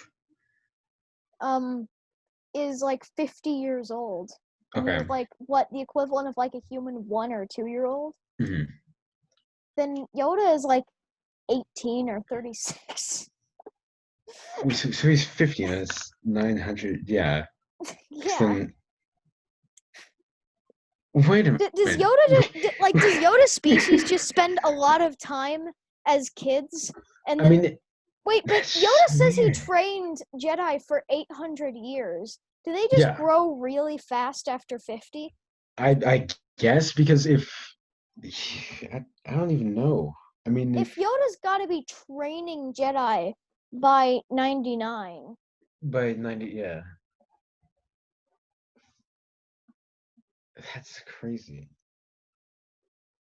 Speaker 1: is like 50 years old. And
Speaker 2: Okay.
Speaker 1: he's like, what, the equivalent of like a human 1 or 2 year old?
Speaker 2: Hmm.
Speaker 1: Then Yoda is like 18 or 36.
Speaker 2: So he's 50 and it's 900. Yeah.
Speaker 1: Yeah.
Speaker 2: Then wait a minute.
Speaker 1: Does Yoda's species just spend a lot of time as kids? And then,
Speaker 2: I mean,
Speaker 1: wait, but Yoda says he trained Jedi for 800 years. Do they just grow really fast after 50?
Speaker 2: I guess because if I don't even know. I mean,
Speaker 1: If Yoda's got to be training Jedi by 99.
Speaker 2: by 90, yeah. That's crazy.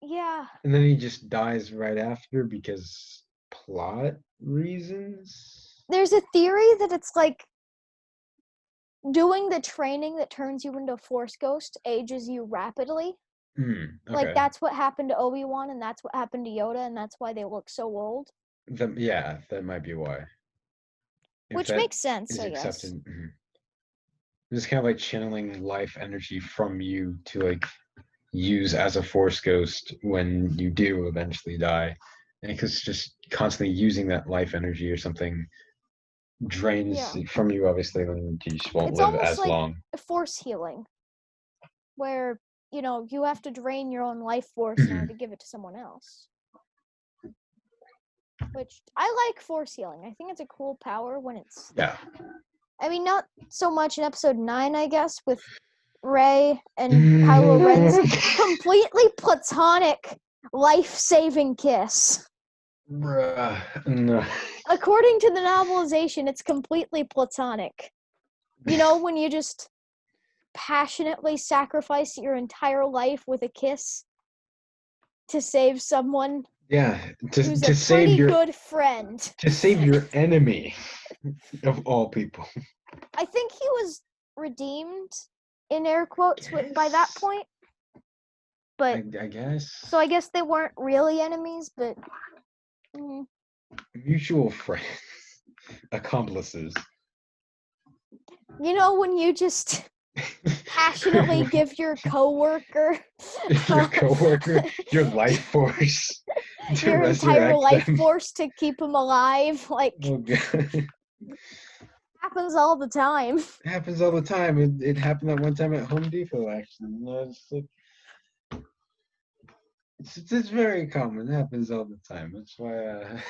Speaker 1: Yeah.
Speaker 2: And then he just dies right after because plot reasons.
Speaker 1: There's a theory that it's like doing the training that turns you into a Force ghost ages you rapidly.
Speaker 2: Okay.
Speaker 1: Like that's what happened to Obi-Wan and that's what happened to Yoda and that's why they look so old.
Speaker 2: Yeah, that might be why.
Speaker 1: Which makes sense, I guess.
Speaker 2: Mm-hmm. It's kind of like channeling life energy from you to like use as a Force ghost when you do eventually die. And because just constantly using that life energy or something drains from you, obviously, then you just won't live as
Speaker 1: like
Speaker 2: long.
Speaker 1: Force healing, where you have to drain your own life force in order to give it to someone else. Which I like Force healing. I think it's a cool power when it's.
Speaker 2: Yeah.
Speaker 1: I mean, not so much in Episode 9, I guess, with Rey and Kylo Ren's completely platonic life-saving kiss.
Speaker 2: Bruh. No.
Speaker 1: According to the novelization, it's completely platonic. When you just passionately sacrifice your entire life with a kiss to save someone.
Speaker 2: Yeah,
Speaker 1: who's a pretty good friend.
Speaker 2: To save your enemy, of all people.
Speaker 1: I think he was redeemed, in air quotes, by that point. But
Speaker 2: I guess.
Speaker 1: So I guess they weren't really enemies, but
Speaker 2: mutual friends, accomplices.
Speaker 1: When you just passionately give your coworker
Speaker 2: your life force,
Speaker 1: your entire life force to keep him alive, like happens all the time.
Speaker 2: It happens all the time. It happened that one time at Home Depot, actually. It's very common. It happens all the time. That's why.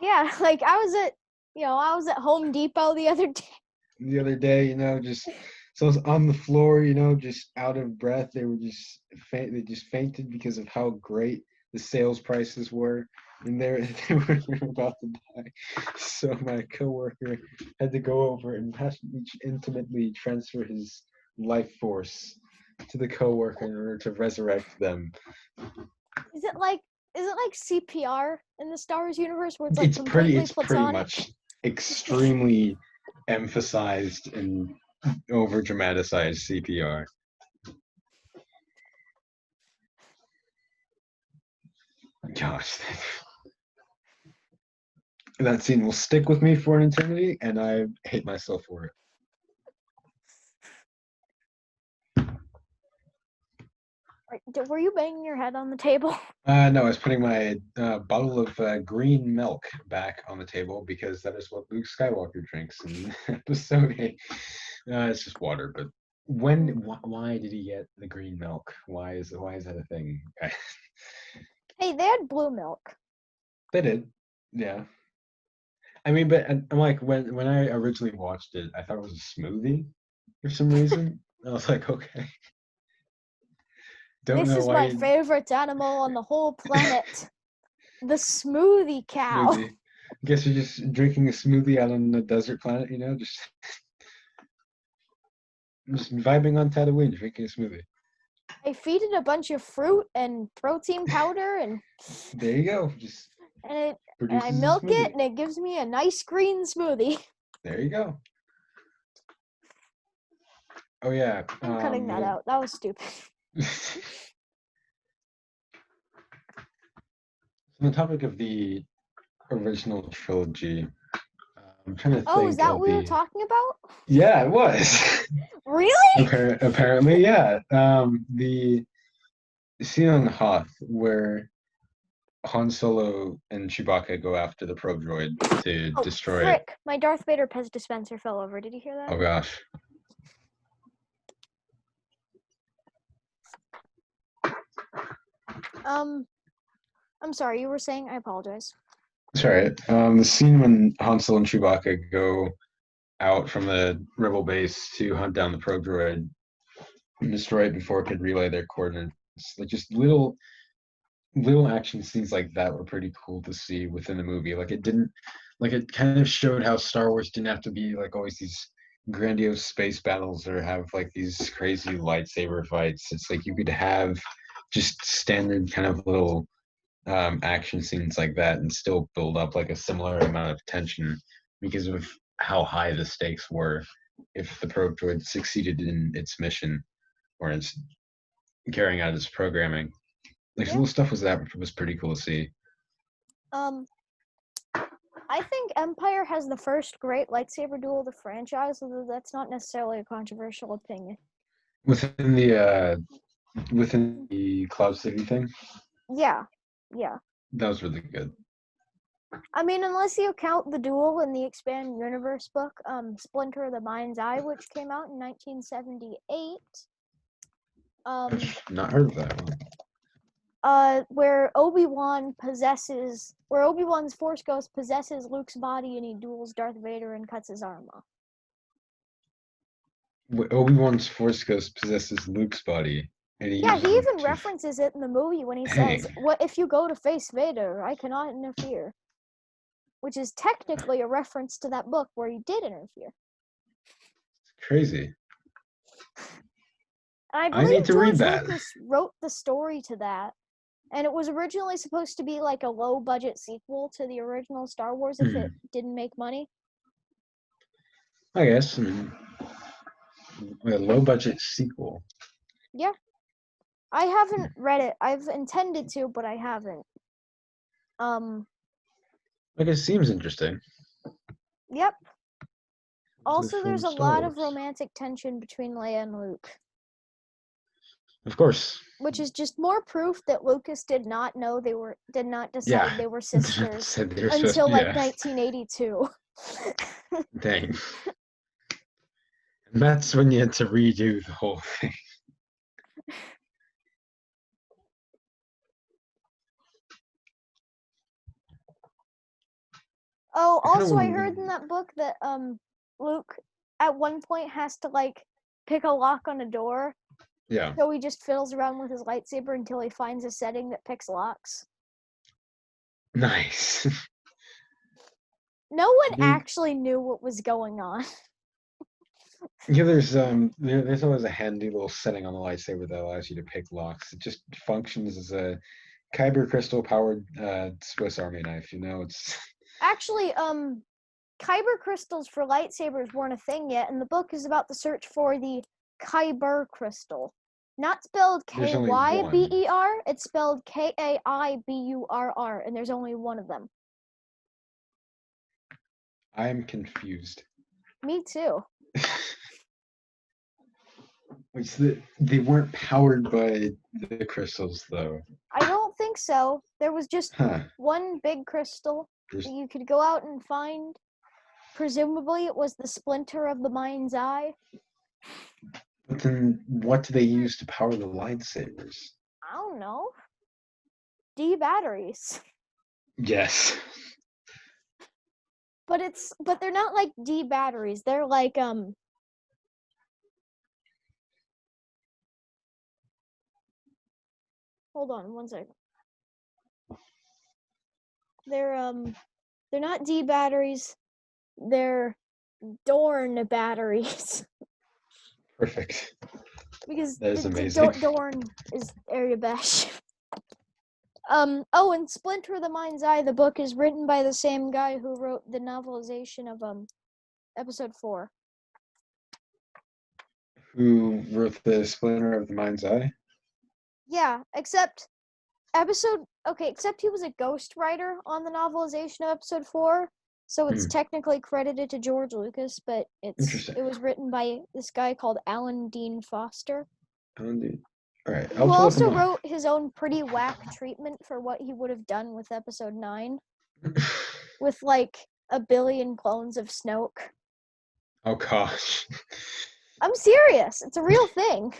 Speaker 1: Yeah, like I was at Home Depot the other day.
Speaker 2: The other day, so I was on the floor, just out of breath. They just fainted because of how great the sales prices were, and they were about to die. So my coworker had to go over and intimately transfer his life force to the coworker in order to resurrect them.
Speaker 1: Is it like Is it like CPR in the Star Wars universe, where it's like
Speaker 2: It's
Speaker 1: completely
Speaker 2: pretty
Speaker 1: platonic?
Speaker 2: much extremely emphasized and over dramatized CPR. Gosh, that scene will stick with me for an eternity, and I hate myself for it.
Speaker 1: Were you banging your head on the table?
Speaker 2: No, I was putting my bottle of green milk back on the table because that is what Luke Skywalker drinks in Episode 8. It's just water, but why did he get the green milk? Why is that a thing?
Speaker 1: Hey, they had blue milk.
Speaker 2: They did, yeah. I mean, but I'm like when I originally watched it, I thought it was a smoothie for some reason. I was like, okay, don't
Speaker 1: This
Speaker 2: know
Speaker 1: is
Speaker 2: why
Speaker 1: my favorite animal on the whole planet. The smoothie cow.
Speaker 2: smoothie. I guess you're just drinking a smoothie out on a desert planet, just vibing on Tatooine, drinking a smoothie.
Speaker 1: I feed it a bunch of fruit and protein powder, and
Speaker 2: There you go. Just
Speaker 1: and I
Speaker 2: produces a
Speaker 1: milk it,
Speaker 2: smoothie.
Speaker 1: and it gives me a nice green smoothie.
Speaker 2: There you go. Oh yeah.
Speaker 1: I'm cutting that out. That was stupid.
Speaker 2: On the topic of the original trilogy, I'm trying to
Speaker 1: Oh, is
Speaker 2: think
Speaker 1: that
Speaker 2: of
Speaker 1: what we were
Speaker 2: the.
Speaker 1: talking about?
Speaker 2: Yeah, it was.
Speaker 1: Really?
Speaker 2: Apparently, yeah. The scene on Hoth where Han Solo and Chewbacca go after the probe droid to
Speaker 1: Oh,
Speaker 2: destroy it.
Speaker 1: frick. My Darth Vader Pez dispenser fell over. Did you hear that?
Speaker 2: Oh gosh.
Speaker 1: I'm sorry, you were saying? I apologize.
Speaker 2: That's all right. The scene when Han Solo and Chewbacca go out from the rebel base to hunt down the probe droid and destroy it before it could relay their coordinates. Like just little action scenes like that were pretty cool to see within the movie. Like it kind of showed how Star Wars didn't have to be like always these grandiose space battles or have like these crazy lightsaber fights. It's like you could have just standard kind of little action scenes like that and still build up like a similar amount of tension because of how high the stakes were if the probe droid succeeded in its mission or its carrying out its programming. Like
Speaker 1: Yeah.
Speaker 2: little stuff was pretty cool to see.
Speaker 1: I think Empire has the first great lightsaber duel of the franchise, although that's not necessarily a controversial opinion.
Speaker 2: Within the Cloud City thing,
Speaker 1: Yeah.
Speaker 2: that was really good.
Speaker 1: I mean, unless you count the duel in the Expanded Universe book, Splinter of the Mind's Eye, which came out in 1978.
Speaker 2: I've not heard of that one.
Speaker 1: Where Obi-Wan's Force Ghost possesses Luke's body and he duels Darth Vader and cuts his arm off.
Speaker 2: Obi-Wan's Force Ghost possesses Luke's body. And
Speaker 1: he even references it in the movie when he says, "What if you go to face Vader? I cannot interfere." Which is technically a reference to that book where he did interfere.
Speaker 2: It's crazy.
Speaker 1: I
Speaker 2: believe need to read that.
Speaker 1: Lucas wrote the story to that, and it was originally supposed to be like a low-budget sequel to the original Star Wars if it didn't make money.
Speaker 2: I guess. I mean, a low-budget sequel.
Speaker 1: Yeah. I haven't read it. I've intended to, but I haven't.
Speaker 2: Like it seems interesting.
Speaker 1: Yep. Also, there's a lot of romantic tension between Leia and Luke.
Speaker 2: Of course.
Speaker 1: Which is just more proof that Lucas did not decide they were sisters until like 1982.
Speaker 2: Dang. And that's when you had to redo the whole thing.
Speaker 1: Oh, also I heard in that book that Luke at one point has to like pick a lock on a door.
Speaker 2: Yeah.
Speaker 1: So he just fiddles around with his lightsaber until he finds a setting that picks locks.
Speaker 2: Nice.
Speaker 1: No one actually knew what was going on.
Speaker 2: Yeah, there's always a handy little setting on the lightsaber that allows you to pick locks. It just functions as a kyber crystal powered Swiss Army knife. It's
Speaker 1: Actually, kyber crystals for lightsabers weren't a thing yet, and the book is about the search for the kyber crystal. Not spelled
Speaker 2: there's only one.
Speaker 1: K-Y-B-E-R, it's spelled K-A-I-B-U-R-R, and there's only one of them.
Speaker 2: I'm confused.
Speaker 1: Me too.
Speaker 2: Wait, so they weren't powered by the crystals, though.
Speaker 1: I don't think so. There was just one big crystal that you could go out and find. Presumably, it was the splinter of the mind's eye.
Speaker 2: But then, what do they use to power the lightsabers?
Speaker 1: I don't know. D batteries.
Speaker 2: Yes.
Speaker 1: But they're not like D batteries. They're like Hold on one second. They're not D batteries. They're Dorn batteries.
Speaker 2: Perfect.
Speaker 1: Because
Speaker 2: that is amazing.
Speaker 1: Dorn is Ariabesh. Oh, and Splinter of the Mind's Eye, the book is written by the same guy who wrote the novelization of episode 4.
Speaker 2: Who wrote the Splinter of the Mind's Eye?
Speaker 1: Yeah, except he was a ghostwriter on the novelization of episode 4, so it's technically credited to George Lucas, but it was written by this guy called Alan Dean Foster.
Speaker 2: Alan Dean. All right.
Speaker 1: Who also wrote his own pretty whack treatment for what he would have done with episode 9. With like a billion clones of Snoke.
Speaker 2: Oh gosh.
Speaker 1: I'm serious. It's a real thing.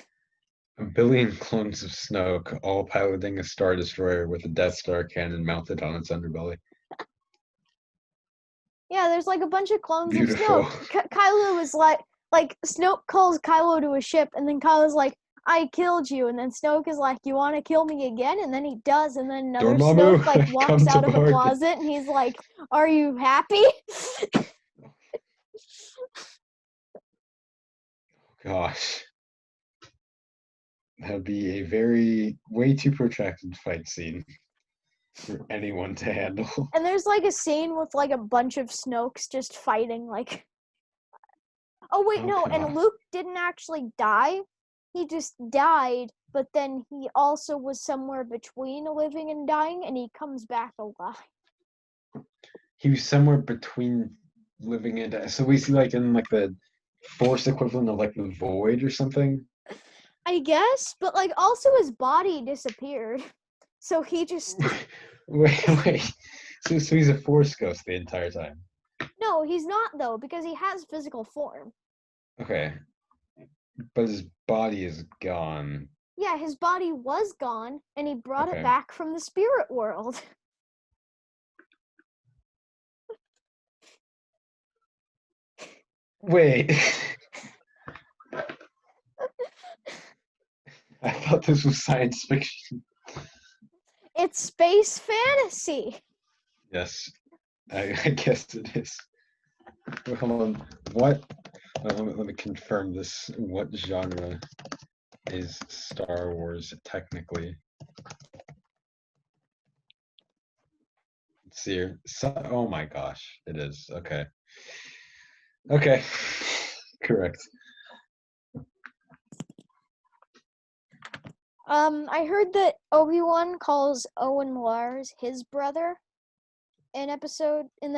Speaker 2: A billion clones of Snoke, all piloting a Star Destroyer with a Death Star cannon mounted on its underbelly.
Speaker 1: Yeah, there's like a bunch of clones
Speaker 2: Beautiful.
Speaker 1: of Snoke. Kylo was like Snoke calls Kylo to a ship, and then Kylo's like, I killed you, and then Snoke is like, you want to kill me again? And then he does, and then another
Speaker 2: Dormammu,
Speaker 1: Snoke like walks out of a closet, and he's like, are you happy?
Speaker 2: Gosh. That would be a way too protracted fight scene for anyone to handle.
Speaker 1: And there's like a scene with like a bunch of Snokes just fighting, like... Oh wait, no, and Luke didn't actually die. He just died, but then he also was somewhere between living and dying, and he comes back alive.
Speaker 2: He was somewhere between living and dying. So we see like in like the Force equivalent of like the Void or something?
Speaker 1: I guess, but like also his body disappeared. So he just...
Speaker 2: Wait. So he's a Force ghost the entire time?
Speaker 1: No, he's not though, because he has physical form.
Speaker 2: Okay. But his body is gone.
Speaker 1: Yeah, his body was gone, and he brought it back from the spirit world.
Speaker 2: Wait. I thought this was science fiction.
Speaker 1: It's space fantasy.
Speaker 2: Yes, I guess it is. Hold on. What? Let me confirm this. What genre is Star Wars technically? Let's see here. Oh my gosh, it is. Okay. Okay. Correct.
Speaker 1: I heard that Obi-Wan calls Owen Lars his brother in the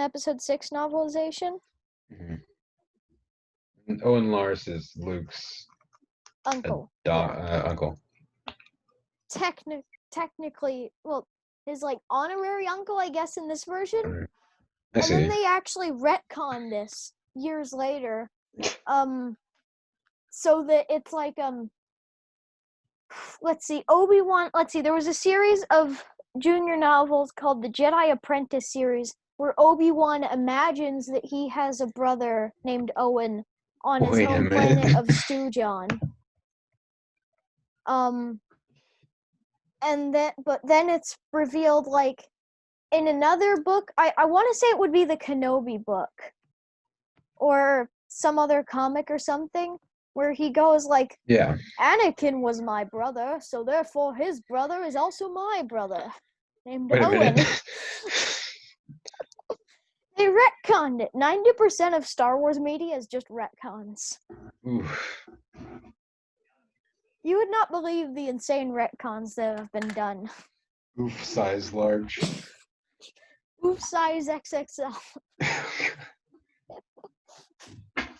Speaker 1: episode 6 novelization.
Speaker 2: Mm-hmm. And Owen Lars is Luke's
Speaker 1: uncle.
Speaker 2: Uncle.
Speaker 1: Technically, well, his like honorary uncle, I guess, in this version.
Speaker 2: I see.
Speaker 1: And then they actually retconned this years later, so that it's like let's see, Obi-Wan. Let's see, there was a series of junior novels called the Jedi Apprentice series, where Obi-Wan imagines that he has a brother named Owen on his home planet of Stujon. But then it's revealed, like, in another book, I want to say it would be the Kenobi book, or some other comic or something, where he goes like,
Speaker 2: Yeah.
Speaker 1: Anakin was my brother, so therefore his brother is also my brother, named
Speaker 2: Wait a
Speaker 1: Owen.
Speaker 2: minute.
Speaker 1: They retconned it. 90% of Star Wars media is just retcons.
Speaker 2: Oof.
Speaker 1: You would not believe the insane retcons that have been done.
Speaker 2: Oof size large.
Speaker 1: Oof size XXL.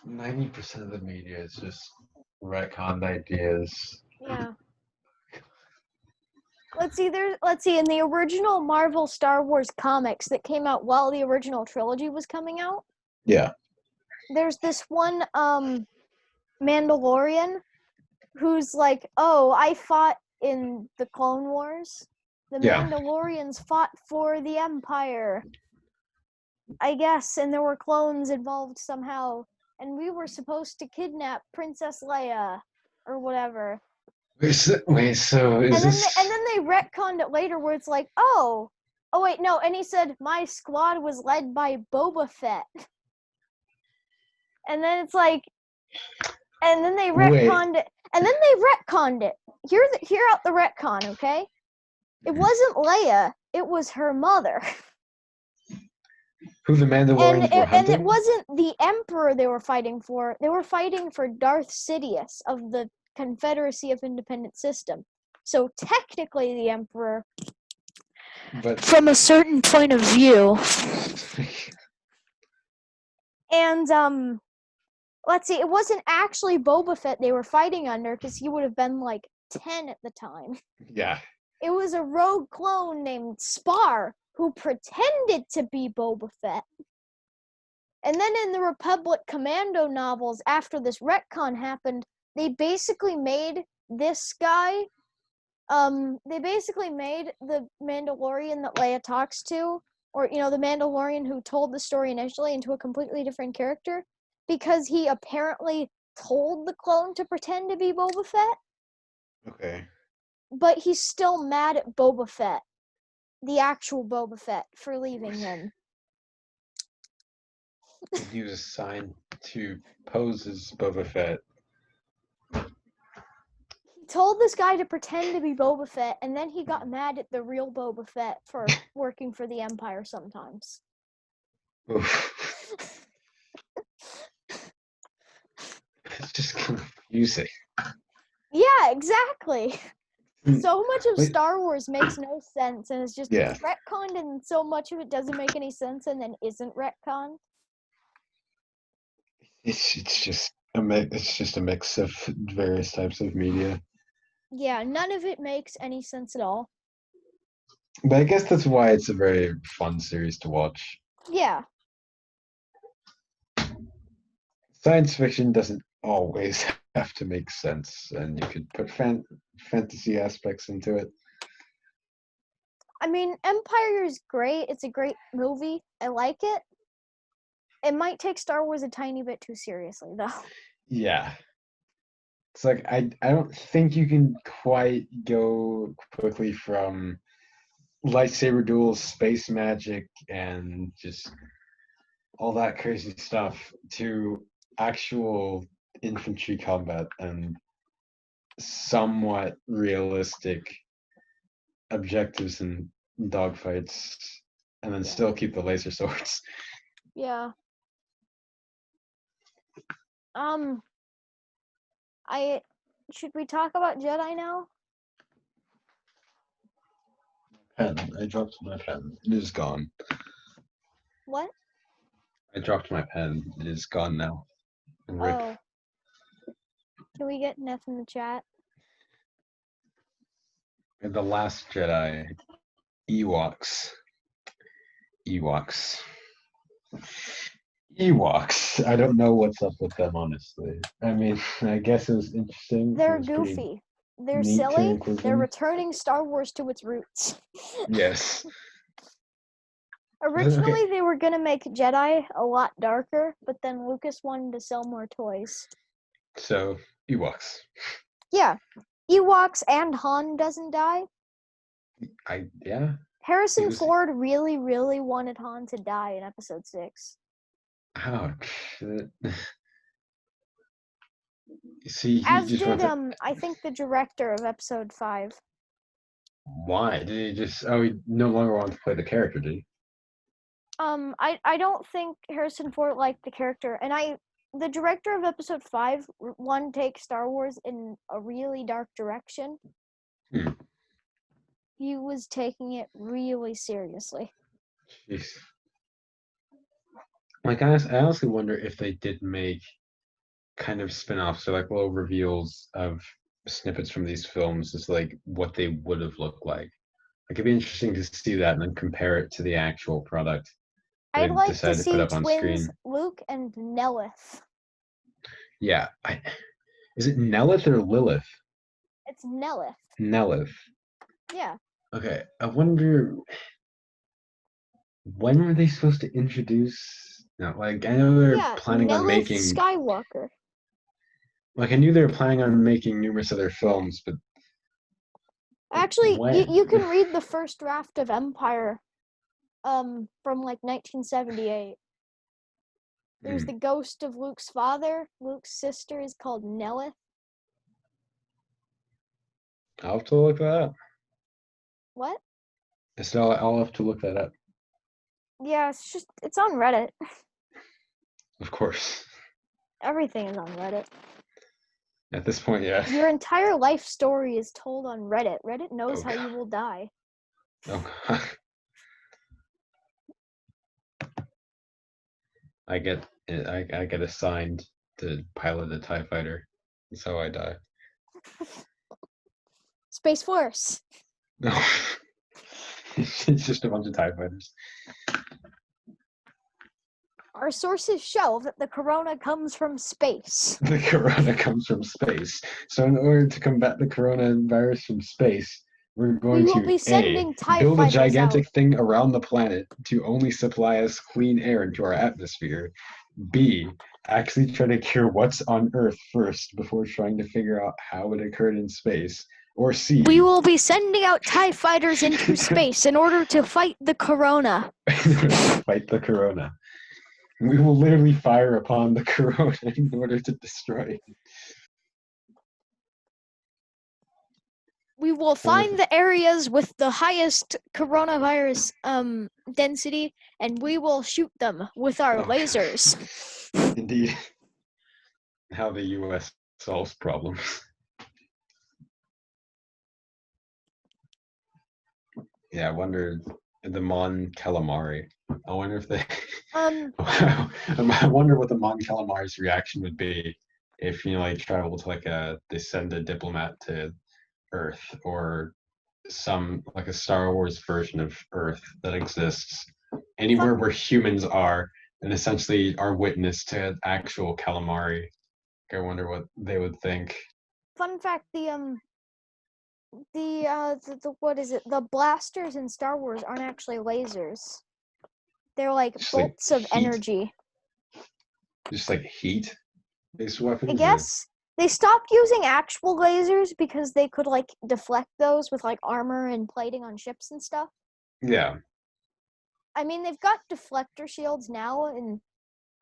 Speaker 2: 90% of the media is just retconned ideas.
Speaker 1: Yeah. Let's see, in the original Marvel Star Wars comics that came out while the original trilogy was coming out.
Speaker 2: Yeah.
Speaker 1: There's this one Mandalorian who's like, oh, I fought in the Clone Wars. The Mandalorians fought for the Empire, I guess, and there were clones involved somehow, and we were supposed to kidnap Princess Leia or whatever.
Speaker 2: Wait, so is this...
Speaker 1: And then they retconned it later where it's like, oh wait, no, and he said my squad was led by Boba Fett. And then it's like, and then they retconned it. And then they retconned it. Hear out the retcon, okay? It wasn't Leia, it was her mother.
Speaker 2: Who the Mandalorians were hunting?
Speaker 1: And it wasn't the Emperor they were fighting for. They were fighting for Darth Sidious of the Confederacy of Independent System. So technically the Emperor, but from a certain point of view. And let's see, it wasn't actually Boba Fett they were fighting under because he would have been like 10 at the time.
Speaker 2: Yeah.
Speaker 1: It was a rogue clone named Spar who pretended to be Boba Fett. And then in the Republic Commando novels, after this retcon happened, they basically made this guy, they basically made the Mandalorian that Leia talks to, or, you know, the Mandalorian who told the story initially, into a completely different character, because he apparently told the clone to pretend to be Boba Fett.
Speaker 2: Okay.
Speaker 1: But he's still mad at Boba Fett, the actual Boba Fett, for leaving him.
Speaker 2: He was assigned to pose as Boba Fett.
Speaker 1: He told this guy to pretend to be Boba Fett, and then he got mad at the real Boba Fett for working for the Empire sometimes.
Speaker 2: It's just confusing.
Speaker 1: Yeah, exactly. So much of Star Wars makes no sense, and it's just it's retconned, and so much of it doesn't make any sense, and then isn't retconned.
Speaker 2: It's just a mix. It's just a mix of various types of media.
Speaker 1: Yeah, none of it makes any sense at all.
Speaker 2: But I guess that's why it's a very fun series to watch.
Speaker 1: Yeah.
Speaker 2: Science fiction doesn't always have to make sense, and you could put fantasy aspects into it.
Speaker 1: I mean, Empire is great. It's a great movie. I like it. It might take Star Wars a tiny bit too seriously, though.
Speaker 2: Yeah. It's like, I don't think you can quite go quickly from lightsaber duels, space magic, and just all that crazy stuff to actual infantry combat and somewhat realistic objectives and dogfights, and then still keep the laser swords.
Speaker 1: Yeah. Should we talk about Jedi now?
Speaker 2: Pen. I dropped my pen. It is gone.
Speaker 1: What?
Speaker 2: I dropped my pen. It is gone now. Rip.
Speaker 1: Oh. Can we get Neff in the chat?
Speaker 2: And The Last Jedi. Ewoks. I don't know what's up with them, honestly. I mean, I guess it was interesting.
Speaker 1: They're goofy. They're silly. They're returning Star Wars to its roots.
Speaker 2: Yes.
Speaker 1: Originally, they were gonna make Jedi a lot darker, but then Lucas wanted to sell more toys.
Speaker 2: So, Ewoks.
Speaker 1: Yeah. Ewoks and Han doesn't die.
Speaker 2: Yeah.
Speaker 1: Harrison Ford really, really wanted Han to die in Episode 6.
Speaker 2: Ouch. See, he
Speaker 1: As
Speaker 2: just
Speaker 1: did
Speaker 2: wants to.
Speaker 1: I think the director of episode 5.
Speaker 2: Why did he just? Oh, he no longer wants to play the character, did he?
Speaker 1: I don't think Harrison Ford liked the character, and the director of episode 5 one takes Star Wars in a really dark direction.
Speaker 2: Hmm.
Speaker 1: He was taking it really seriously.
Speaker 2: Jeez. Like, I honestly wonder if they did make kind of spin-offs or like little reveals of snippets from these films as like what they would have looked like. Like, it'd be interesting to see that and then compare it to the actual product that
Speaker 1: I'd
Speaker 2: they
Speaker 1: like to
Speaker 2: decided to put
Speaker 1: see
Speaker 2: up on
Speaker 1: twins
Speaker 2: screen.
Speaker 1: Luke and Nelith.
Speaker 2: Yeah, is it Nelith or Lilith?
Speaker 1: It's Nelith.
Speaker 2: Nelith.
Speaker 1: Yeah.
Speaker 2: Okay, I wonder when were they supposed to introduce? No, like I know they're
Speaker 1: Yeah,
Speaker 2: planning on
Speaker 1: Nelith
Speaker 2: making.
Speaker 1: Skywalker.
Speaker 2: Like I knew they were planning on making numerous other films, but
Speaker 1: Actually,
Speaker 2: when?
Speaker 1: you can read the first draft of Empire from like 1978. There's the ghost of Luke's father. Luke's sister is called Nelith.
Speaker 2: I'll have to look that up.
Speaker 1: What?
Speaker 2: So I'll have to look that up.
Speaker 1: Yeah, it's on Reddit.
Speaker 2: Of course.
Speaker 1: Everything is on Reddit.
Speaker 2: At this point, yeah.
Speaker 1: Your entire life story is told on Reddit. Reddit knows how
Speaker 2: God.
Speaker 1: you will die.
Speaker 2: Oh God. I get assigned to pilot a TIE fighter. That's how I die.
Speaker 1: Space Force.
Speaker 2: No. It's just a bunch of TIE fighters.
Speaker 1: Our sources show that the corona comes from space.
Speaker 2: The corona comes from space. So in order to combat the coronavirus from space, we're going
Speaker 1: will
Speaker 2: to
Speaker 1: be sending TIE
Speaker 2: build a
Speaker 1: fighters
Speaker 2: gigantic
Speaker 1: out.
Speaker 2: thing around the planet to only supply us clean air into our atmosphere. B, actually try to cure what's on Earth first before trying to figure out how it occurred in space. Or C,
Speaker 1: We will be sending out TIE fighters into space in order to fight the corona.
Speaker 2: fight the corona. We will literally fire upon the corona in order to destroy it.
Speaker 1: We will find the areas with the highest coronavirus density, and we will shoot them with our lasers.
Speaker 2: Indeed. How the U.S. solves problems. Yeah, I wonder the Mon Calamari. I wonder if they. I wonder what the Mon Calamari's reaction would be if like travel to they send a diplomat to Earth or some like a Star Wars version of Earth that exists anywhere where humans are and essentially are witness to actual calamari. I wonder what they would think.
Speaker 1: Fun fact: the what is it? The blasters in Star Wars aren't actually lasers. They're like
Speaker 2: Just
Speaker 1: bolts
Speaker 2: like
Speaker 1: of energy.
Speaker 2: Just like heat based weapons.
Speaker 1: I guess they stopped using actual lasers because they could like deflect those with like armor and plating on ships and stuff.
Speaker 2: Yeah.
Speaker 1: I mean, they've got deflector shields now, and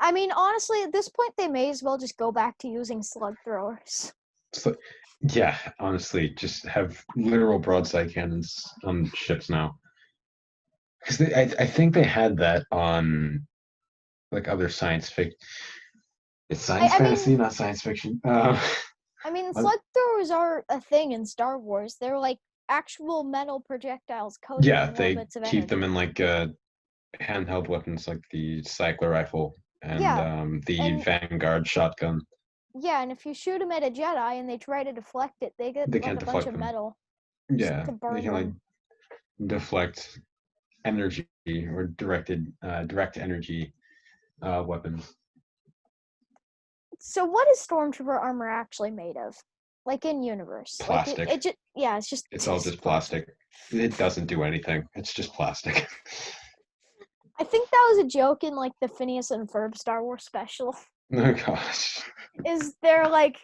Speaker 1: I mean, honestly, at this point, they may as well just go back to using slug throwers.
Speaker 2: So, yeah, honestly, just have literal broadside cannons on ships now. Because I think they had that on like other science fiction. It's science fantasy, not science fiction.
Speaker 1: I mean, slug throwers are a thing in Star Wars. They're like actual metal projectiles coated in little bits of energy.
Speaker 2: Keep them in like handheld weapons like the cycler rifle and the Vanguard shotgun.
Speaker 1: Yeah, and if you shoot them at a Jedi and they try to deflect it, they get like a bunch of metal.
Speaker 2: Yeah, they can like deflect energy or direct energy weapons.
Speaker 1: So what is Stormtrooper armor actually made of? Like in universe?
Speaker 2: Plastic.
Speaker 1: Like it's
Speaker 2: all just plastic. It doesn't do anything. It's just plastic.
Speaker 1: I think that was a joke in like the Phineas and Ferb Star Wars special.
Speaker 2: Oh gosh.
Speaker 1: Is there like,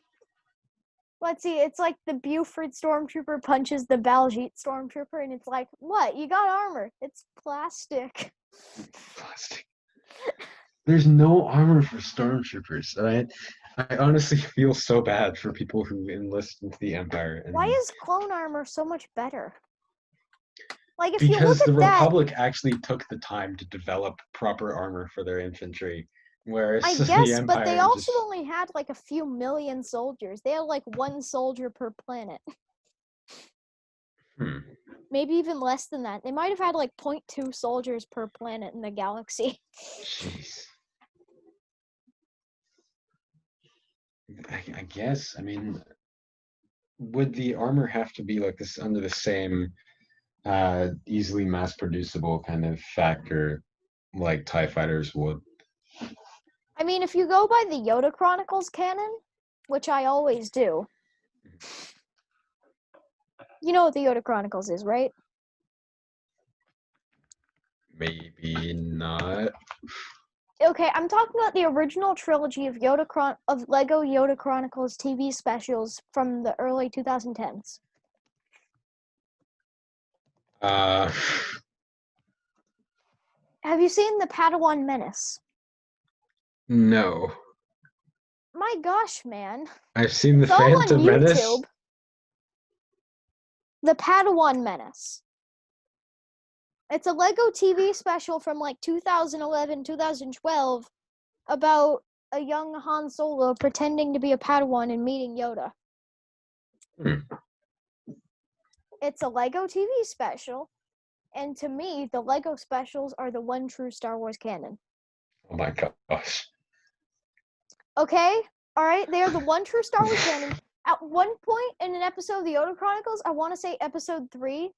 Speaker 1: let's see, it's like the Buford Stormtrooper punches the Baljeet Stormtrooper, and it's like, what? You got armor? It's plastic.
Speaker 2: Plastic. There's no armor for Stormtroopers, right? I honestly feel so bad for people who enlist into the Empire,
Speaker 1: Why
Speaker 2: and
Speaker 1: is clone armor so much better? Like, if you look
Speaker 2: because the
Speaker 1: at that,
Speaker 2: Republic actually took the time to develop proper armor for their infantry,
Speaker 1: I
Speaker 2: whereas the
Speaker 1: guess, but they
Speaker 2: Empire
Speaker 1: also
Speaker 2: just
Speaker 1: only had like a few million soldiers. They had like one soldier per planet.
Speaker 2: hmm.
Speaker 1: Maybe even less than that. They might have had like 0.2 soldiers per planet in the galaxy.
Speaker 2: Jeez. I guess. I mean, would the armor have to be like this under the same easily mass producible kind of factor like TIE fighters would?
Speaker 1: I mean, if you go by the Yoda Chronicles canon, which I always do, you know what the Yoda Chronicles is, right?
Speaker 2: Maybe not.
Speaker 1: Okay, I'm talking about the original trilogy of Lego Yoda Chronicles TV specials from the early 2010s.
Speaker 2: Uh,
Speaker 1: Have you seen the Padawan Menace?
Speaker 2: no.
Speaker 1: My gosh, man.
Speaker 2: I've seen the
Speaker 1: It's all on
Speaker 2: Phantom Menace.
Speaker 1: YouTube. The Padawan Menace. It's a Lego TV special from like 2011, 2012 about a young Han Solo pretending to be a Padawan and meeting Yoda.
Speaker 2: Hmm.
Speaker 1: It's a Lego TV special, and to me, the Lego specials are the one true Star Wars canon.
Speaker 2: Oh my gosh.
Speaker 1: Okay? Alright, they are the one true Star Wars canon. At one point in an episode of the Yoda Chronicles, I want to say episode 3,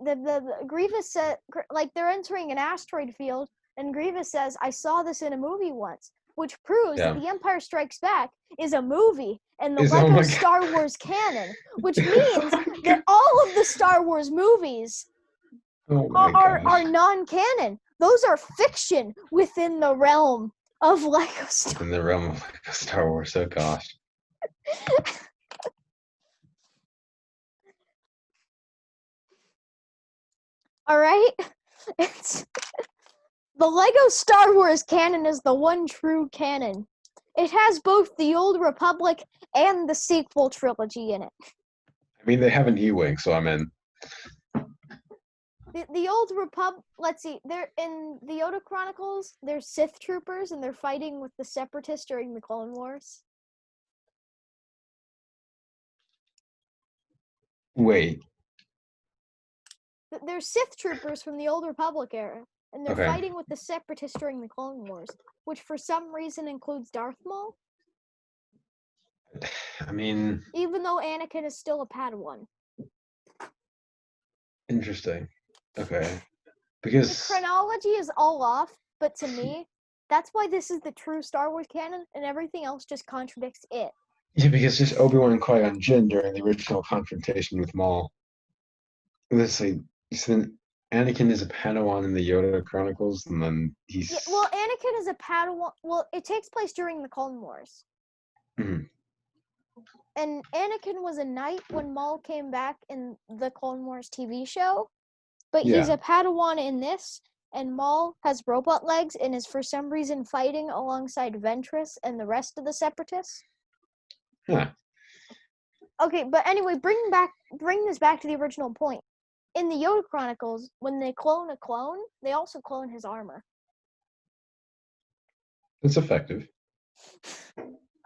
Speaker 1: the Grievous said, like, they're entering an asteroid field, and Grievous says, I saw this in a movie once, which proves that
Speaker 2: Yeah.
Speaker 1: The Empire Strikes Back is a movie in the
Speaker 2: Oh
Speaker 1: Lego
Speaker 2: my
Speaker 1: Star
Speaker 2: God.
Speaker 1: Wars canon, which
Speaker 2: Oh
Speaker 1: means
Speaker 2: my
Speaker 1: that
Speaker 2: God.
Speaker 1: all of the Star Wars movies
Speaker 2: Oh my
Speaker 1: are
Speaker 2: gosh.
Speaker 1: non-canon. Those are fiction within the realm of Lego Star
Speaker 2: In the realm of like Star Wars, oh gosh.
Speaker 1: All right? It's the Lego Star Wars canon is the one true canon. It has both the Old Republic and the sequel trilogy in it.
Speaker 2: I mean, they have an E-wing, so I'm in.
Speaker 1: The Old Republic, let's see, they're in the Yoda Chronicles, they're Sith troopers and they're fighting with the Separatists during the Clone Wars.
Speaker 2: Wait.
Speaker 1: They're Sith troopers from the Old Republic era, and they're
Speaker 2: Okay.
Speaker 1: fighting with the Separatists during the Clone Wars, which for some reason includes Darth Maul.
Speaker 2: I mean,
Speaker 1: even though Anakin is still a Padawan.
Speaker 2: interesting. Okay.
Speaker 1: The
Speaker 2: Because
Speaker 1: chronology is all off, but to me, that's why this is the true Star Wars canon, and everything else just contradicts it.
Speaker 2: yeah, because just Obi-Wan and Qui-Gon Jinn during the original confrontation with Maul. Let's see. So then Anakin is a Padawan in the Yoda Chronicles, and then he's
Speaker 1: Yeah, well, Anakin is a Padawan. Well, it takes place during the Clone Wars.
Speaker 2: Mhm.
Speaker 1: And Anakin was a knight when Maul came back in the Clone Wars TV show, but he's
Speaker 2: Yeah.
Speaker 1: a Padawan in this, and Maul has robot legs and is for some reason fighting alongside Ventress and the rest of the Separatists.
Speaker 2: Huh.
Speaker 1: Okay, but anyway, bring this back to the original point. In the Yoda Chronicles, when they clone a clone, they also clone his armor.
Speaker 2: It's effective.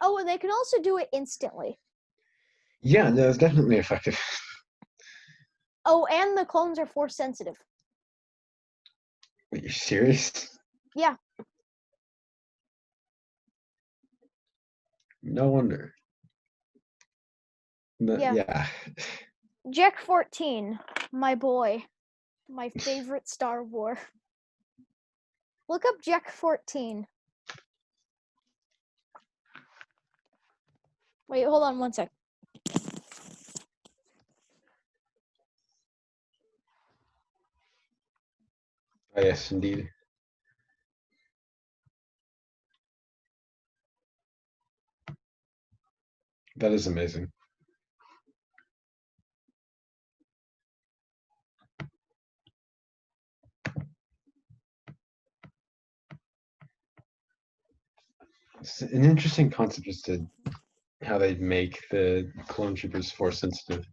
Speaker 1: Oh, and they can also do it instantly.
Speaker 2: Yeah, no, it's definitely effective.
Speaker 1: Oh, and the clones are force sensitive.
Speaker 2: Are you serious?
Speaker 1: Yeah.
Speaker 2: No wonder. No,
Speaker 1: Yeah.
Speaker 2: yeah.
Speaker 1: Jack 14, my boy. My favorite Star Wars. Look up Jack 14. Wait, hold on one sec.
Speaker 2: Oh, yes, indeed. That is amazing. It's an interesting concept as to how they make the clone troopers force sensitive.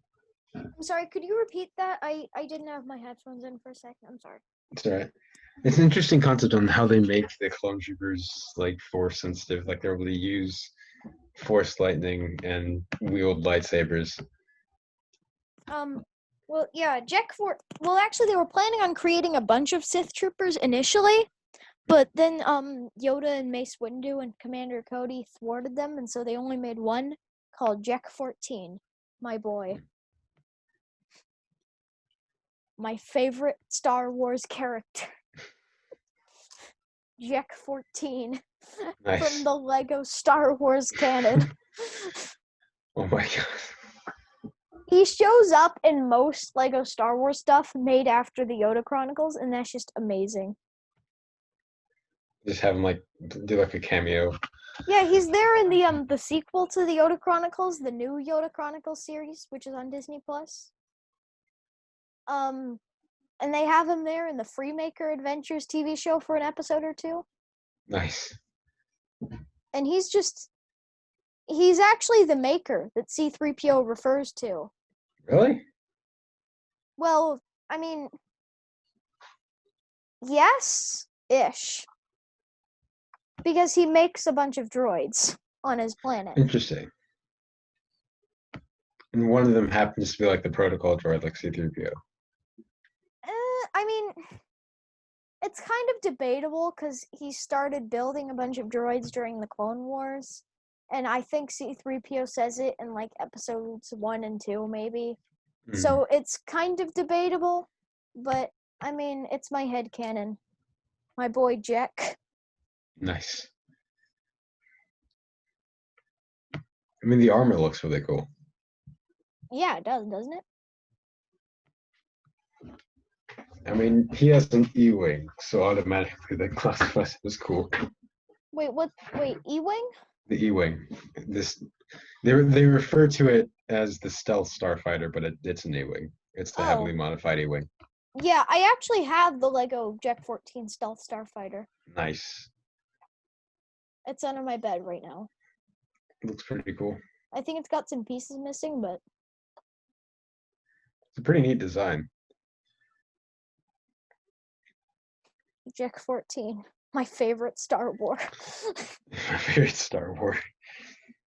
Speaker 1: I'm sorry, could you repeat that? I didn't have my headphones in for a second. I'm sorry.
Speaker 2: It's all right. It's an interesting concept on how they make the clone troopers like force sensitive. Like they're able to use force lightning and wield lightsabers.
Speaker 1: Well, yeah, Well, actually, they were planning on creating a bunch of Sith troopers initially, but then Yoda and Mace Windu and Commander Cody thwarted them, and so they only made one called Jack 14, my boy. My favorite Star Wars character. Jack 14
Speaker 2: Nice.
Speaker 1: from the Lego Star Wars canon.
Speaker 2: Oh my god.
Speaker 1: He shows up in most Lego Star Wars stuff made after the Yoda Chronicles, and that's just amazing.
Speaker 2: Just have him like do like a cameo.
Speaker 1: Yeah, he's there in the sequel to the Yoda Chronicles, the new Yoda Chronicles series, which is on Disney Plus. And they have him there in the Freemaker Adventures TV show for an episode or two.
Speaker 2: Nice.
Speaker 1: And he's actually the maker that C-3PO refers to.
Speaker 2: Really?
Speaker 1: Well, I mean, yes-ish. Because he makes a bunch of droids on his planet.
Speaker 2: Interesting. And one of them happens to be like the protocol droid, like C-3PO.
Speaker 1: I mean, it's kind of debatable because he started building a bunch of droids during the Clone Wars. And I think C-3PO says it in like episodes 1 and 2, maybe. So it's kind of debatable. But, I mean, it's my headcanon. My boy Jack.
Speaker 2: Nice. I mean, the armor looks really cool.
Speaker 1: Yeah, it does, doesn't it?
Speaker 2: I mean, he has an E-wing, so automatically that classifies as cool.
Speaker 1: Wait, what? Wait, E-wing?
Speaker 2: The E-wing. They refer to it as the stealth starfighter, but it's an E-wing. It's the heavily modified E-wing.
Speaker 1: Yeah, I actually have the Lego Jack 14 stealth starfighter.
Speaker 2: Nice.
Speaker 1: It's under my bed right now.
Speaker 2: It looks pretty cool.
Speaker 1: I think it's got some pieces missing, but
Speaker 2: it's a pretty neat design.
Speaker 1: Jack 14, my favorite Star Wars.
Speaker 2: My favorite Star Wars.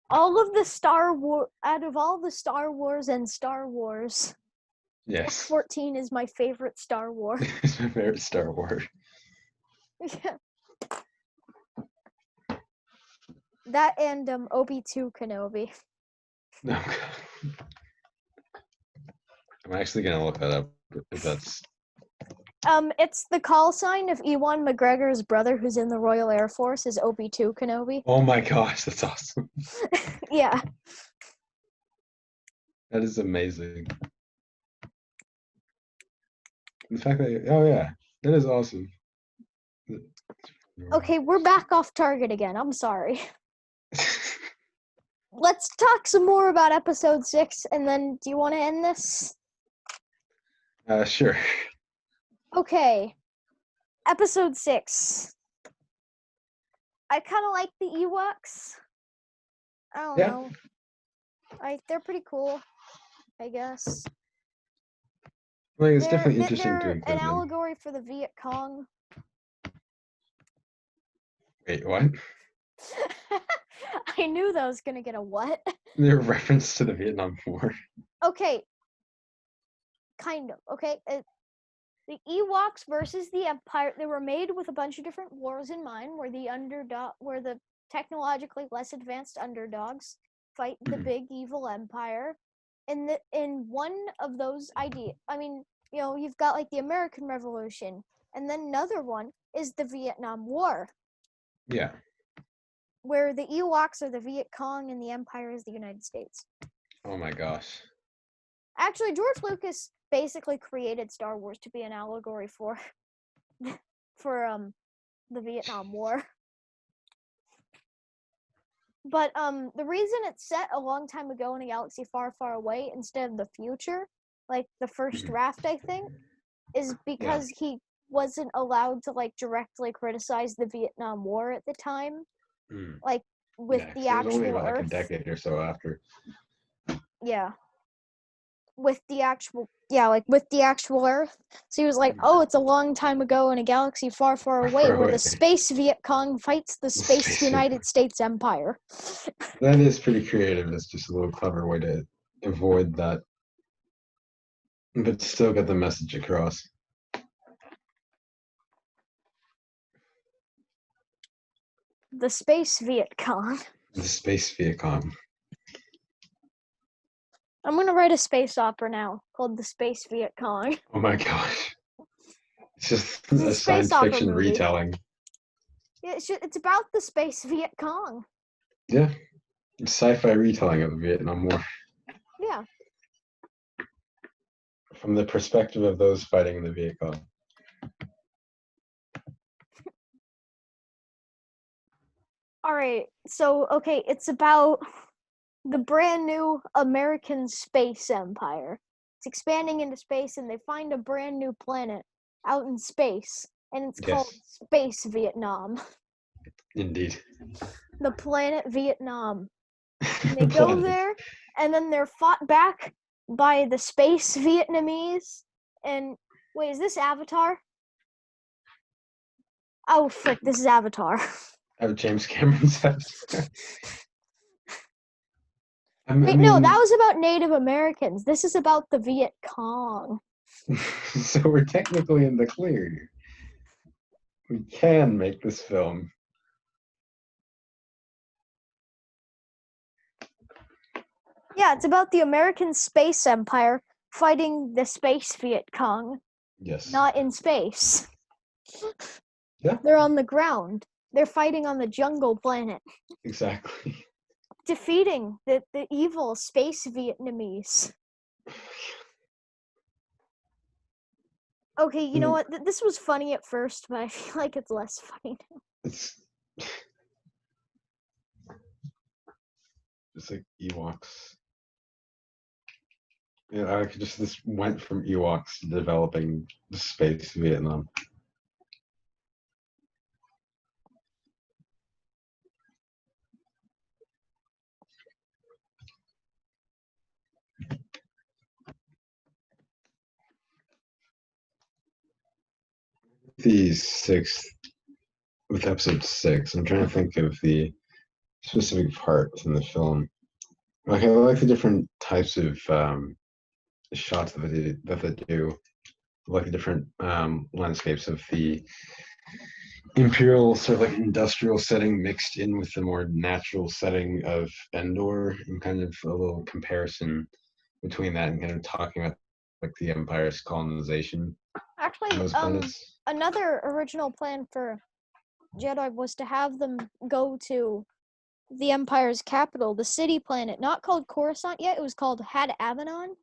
Speaker 1: All of the Star Wars, out of all the Star Wars and Star Wars,
Speaker 2: yes,
Speaker 1: Jack 14 is my favorite Star Wars.
Speaker 2: It's my favorite Star Wars.
Speaker 1: Yeah. That and Obi-2 Kenobi.
Speaker 2: No. I'm actually gonna look that up if that's.
Speaker 1: It's the call sign of Ewan McGregor's brother, who's in the Royal Air Force, is Obi-2 Kenobi.
Speaker 2: Oh my gosh, that's awesome.
Speaker 1: Yeah.
Speaker 2: That is amazing. The fact that, oh yeah, that is awesome.
Speaker 1: Okay, we're back off target again. I'm sorry. Let's talk some more about episode 6, and then do you want to end this?
Speaker 2: Sure.
Speaker 1: Okay. Episode 6. I kind of like the Ewoks. I don't know. They're pretty cool, I guess.
Speaker 2: Like, it's definitely interesting to include
Speaker 1: an
Speaker 2: them.
Speaker 1: allegory for the Viet Cong.
Speaker 2: Wait, what?
Speaker 1: I knew that was gonna get a what?
Speaker 2: They're a reference to the Vietnam War.
Speaker 1: Okay. Kind of. Okay. The Ewoks versus the Empire, they were made with a bunch of different wars in mind, where the technologically less advanced underdogs fight the big evil Empire. And in one of those ideas, I mean, you've got like the American Revolution, and then another one is the Vietnam War.
Speaker 2: Yeah.
Speaker 1: Where the Ewoks are the Viet Cong and the Empire is the United States.
Speaker 2: Oh my gosh.
Speaker 1: Actually, George Lucas basically created Star Wars to be an allegory for the Vietnam War. But the reason it's set a long time ago in a galaxy far, far away instead of the future, like the first draft, I think, is because he wasn't allowed to like directly criticize the Vietnam War at the time. like with
Speaker 2: Yeah,
Speaker 1: the
Speaker 2: 'cause it was only
Speaker 1: actual
Speaker 2: about like a
Speaker 1: Earth.
Speaker 2: decade or so after.
Speaker 1: Yeah. With the actual Earth. So he was like, oh, it's a long time ago in a galaxy far, far away
Speaker 2: Far
Speaker 1: where
Speaker 2: away.
Speaker 1: the space Viet Cong fights the space United States Empire.
Speaker 2: That is pretty creative. It's just a little clever way to avoid that, but still get the message across.
Speaker 1: The space Viet Cong.
Speaker 2: The space Viet Cong.
Speaker 1: I'm gonna write a space opera now called The Space Viet Cong.
Speaker 2: Oh my gosh. It's just
Speaker 1: It's
Speaker 2: a
Speaker 1: space
Speaker 2: science
Speaker 1: opera
Speaker 2: fiction
Speaker 1: movie.
Speaker 2: retelling.
Speaker 1: Yeah, it's about the space Viet Cong.
Speaker 2: Yeah. It's sci-fi retelling of the Vietnam War.
Speaker 1: Yeah.
Speaker 2: From the perspective of those fighting in the Viet Cong.
Speaker 1: Alright, so okay, it's about the brand new American space empire. It's expanding into space and they find a brand new planet out in space. And it's called Space Vietnam.
Speaker 2: Indeed.
Speaker 1: The planet Vietnam. And they go there and then they're fought back by the space Vietnamese. And wait, is this Avatar? Oh frick, this is Avatar.
Speaker 2: Oh, James Cameron's Avatar.
Speaker 1: Wait, no, that was about Native Americans. This is about the Viet Cong.
Speaker 2: So we're technically in the clear here. We can make this film.
Speaker 1: Yeah, it's about the American space empire fighting the space Viet Cong.
Speaker 2: Yes.
Speaker 1: Not in space.
Speaker 2: Yeah.
Speaker 1: They're on the ground. They're fighting on the jungle planet.
Speaker 2: Exactly.
Speaker 1: Defeating the evil space Vietnamese. Okay, you know what? This was funny at first, but I feel like it's less funny now.
Speaker 2: It's like Ewoks. Yeah, I could just this went from Ewoks to developing the space Vietnam. With episode 6, I'm trying to think of the specific part in the film. Like I like the different types of shots that they do. I like the different landscapes of the imperial sort of like industrial setting mixed in with the more natural setting of Endor, and kind of a little comparison between that and kind of talking about like the Empire's colonization.
Speaker 1: Actually, another original plan for Jedi was to have them go to the Empire's capital, the city planet, not called Coruscant yet. It was called Had Avanon,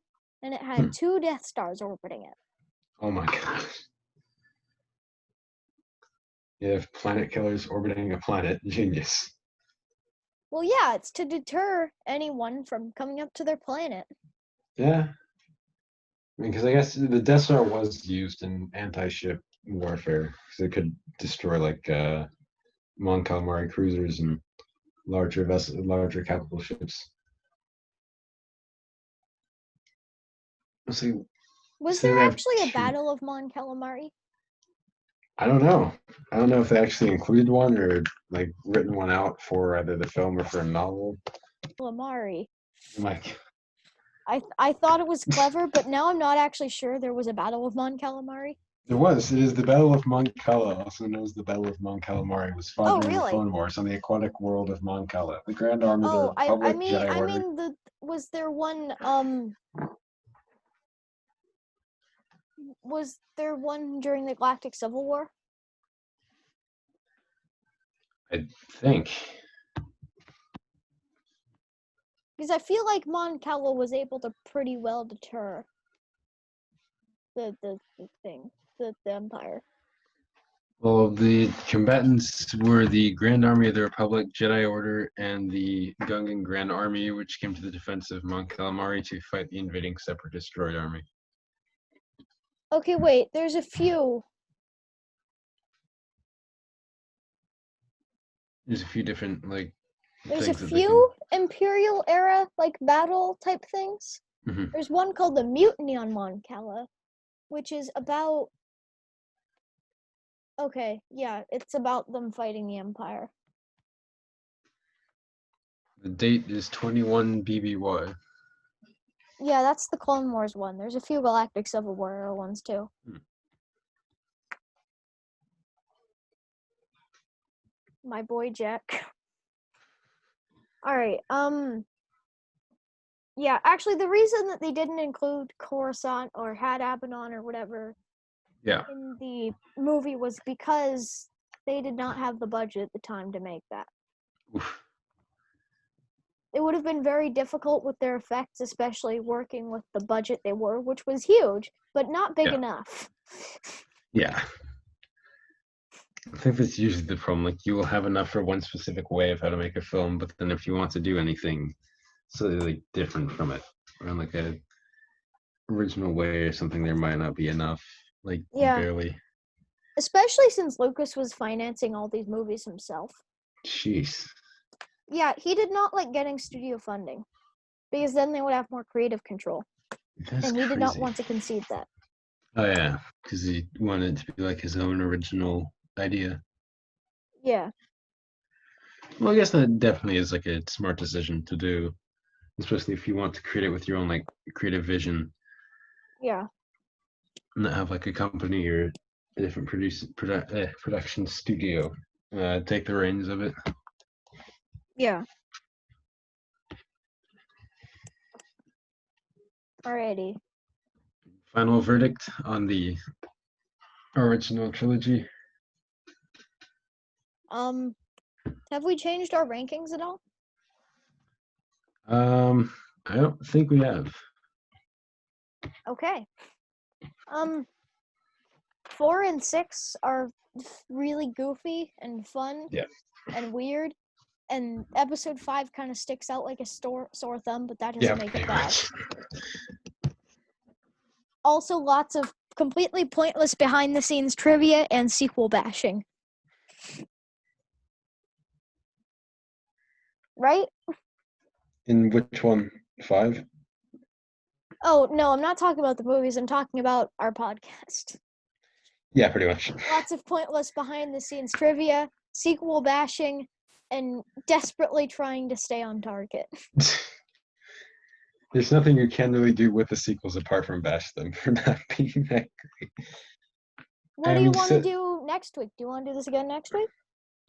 Speaker 1: and it had 2 Death Stars orbiting it.
Speaker 2: Oh my gosh. You have planet killers orbiting a planet. Genius.
Speaker 1: Well, yeah, it's to deter anyone from coming up to their planet.
Speaker 2: Yeah. I mean, because I guess the Death Star was used in anti-ship warfare, because it could destroy like Mon Calamari cruisers and larger capital ships.
Speaker 1: Was there actually a Battle of Mon Calamari?
Speaker 2: I don't know. I don't know if they actually included one or like written one out for either the film or for a novel.
Speaker 1: Calamari.
Speaker 2: Like,
Speaker 1: I thought it was clever, but now I'm not actually sure there was a Battle of Mon Calamari.
Speaker 2: There was. It is the Battle of Mon Cala, also known as the Battle of Mon Calamari, was fought during the Clone Wars on the aquatic world of Mon Cala. The Grand Army of the Republic Jedi Order.
Speaker 1: Was there one during the Galactic Civil War?
Speaker 2: I think.
Speaker 1: Because I feel like Mon Cala was able to pretty well deter the Empire.
Speaker 2: Well, the combatants were the Grand Army of the Republic, Jedi Order, and the Gungan Grand Army, which came to the defense of Mon Calamari to fight the invading Separatist droid army.
Speaker 1: Okay, wait, there's a few.
Speaker 2: There's a few different
Speaker 1: There's a
Speaker 2: things that they can.
Speaker 1: few Imperial era battle type things.
Speaker 2: Mm-hmm.
Speaker 1: There's one called the Mutiny on Mon Cala, which is about. Okay, yeah, it's about them fighting the Empire.
Speaker 2: The date is 21 BBY.
Speaker 1: Yeah, that's the Clone Wars one. There's a few Galactic Civil War era ones too. My boy Jack. All right. Yeah, actually, the reason that they didn't include Coruscant or Had Abaddon or whatever in the movie was because they did not have the budget at the time to make that.
Speaker 2: Oof.
Speaker 1: It would have been very difficult with their effects, especially working with the budget they were, which was huge, but not big enough.
Speaker 2: Yeah. I think that's usually the problem. You will have enough for one specific way of how to make a film, but then if you want to do anything slightly different from it, or in a original way or something, there might not be enough. Barely.
Speaker 1: Especially since Lucas was financing all these movies himself.
Speaker 2: Jeez.
Speaker 1: Yeah, he did not like getting studio funding, because then they would have more creative control.
Speaker 2: That's
Speaker 1: and he
Speaker 2: crazy.
Speaker 1: did not want to concede that.
Speaker 2: Oh yeah, because he wanted it to be his own original idea.
Speaker 1: Yeah.
Speaker 2: Well, I guess that definitely is a smart decision to do, especially if you want to create it with your own creative vision.
Speaker 1: Yeah.
Speaker 2: And not have a company or a different production studio take the reins of it.
Speaker 1: Yeah. Alrighty.
Speaker 2: Final verdict on the original trilogy.
Speaker 1: Have we changed our rankings at all?
Speaker 2: I don't think we have.
Speaker 1: Okay. 4 and 6 are really goofy and fun.
Speaker 2: Yeah.
Speaker 1: And weird. And episode 5 kind of sticks out like a sore thumb, but that doesn't make it bad. Also, lots of completely pointless behind-the-scenes trivia and sequel bashing. Right?
Speaker 2: In which one? 5?
Speaker 1: Oh, no, I'm not talking about the movies. I'm talking about our podcast.
Speaker 2: Yeah, pretty much.
Speaker 1: Lots of pointless behind-the-scenes trivia, sequel bashing, and desperately trying to stay on target.
Speaker 2: There's nothing you can really do with the sequels apart from bash them for not being that great.
Speaker 1: What do you want to do next week? Do you want to do this again next week?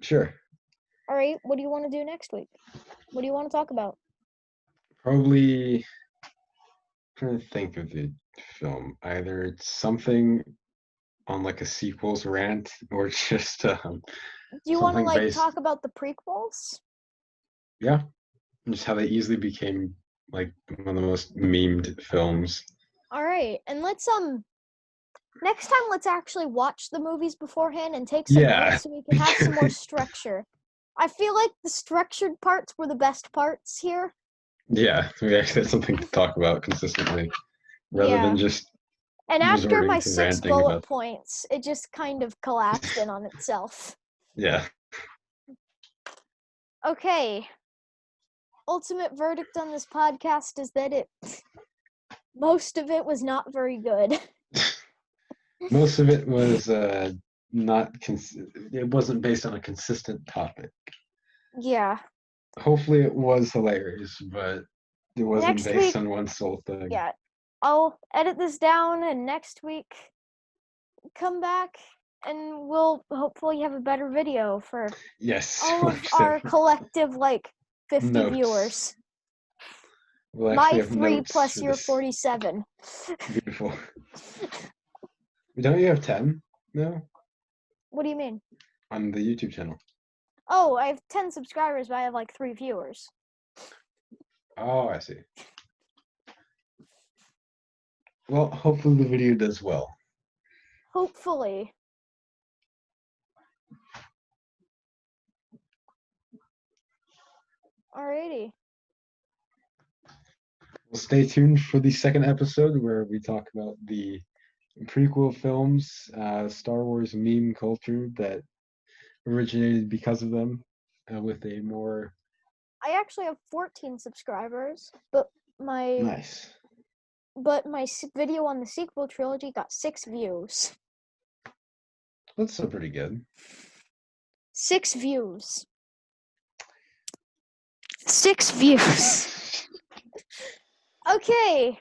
Speaker 2: Sure.
Speaker 1: All right, what do you want to do next week? What do you want to talk about?
Speaker 2: Probably trying to think of the film. Either it's something on a sequels rant or just
Speaker 1: do you want to talk about the prequels?
Speaker 2: Yeah. Just how they easily became one of the most memed films.
Speaker 1: All right, and let's next time let's actually watch the movies beforehand and take some notes so we can have some more structure. I feel like the structured parts were the best parts here.
Speaker 2: Yeah, we actually had something to talk about consistently rather than just.
Speaker 1: And after my 6 bullet points, it just kind of collapsed in on itself.
Speaker 2: Yeah.
Speaker 1: Okay. Ultimate verdict on this podcast is that most of it was not very good.
Speaker 2: Most of it was not. It wasn't based on a consistent topic.
Speaker 1: Yeah.
Speaker 2: Hopefully, it was hilarious, but it wasn't based on one sole thing.
Speaker 1: Yeah. I'll edit this down, and next week come back, and we'll hopefully have a better video for all of our collective 50 viewers.
Speaker 2: We'll
Speaker 1: my 3 plus your 47.
Speaker 2: Beautiful. Don't you have 10 now?
Speaker 1: What do you mean?
Speaker 2: On the YouTube channel.
Speaker 1: Oh, I have 10 subscribers, but I have 3 viewers.
Speaker 2: Oh, I see. Well, hopefully the video does well.
Speaker 1: Hopefully. Alrighty.
Speaker 2: Well, stay tuned for the second episode where we talk about the prequel films, Star Wars meme culture that originated because of them, with a more...
Speaker 1: I actually have 14 subscribers, but my
Speaker 2: Nice.
Speaker 1: video on the sequel trilogy got 6 views.
Speaker 2: That's still pretty good.
Speaker 1: 6 views. 6 views. Okay.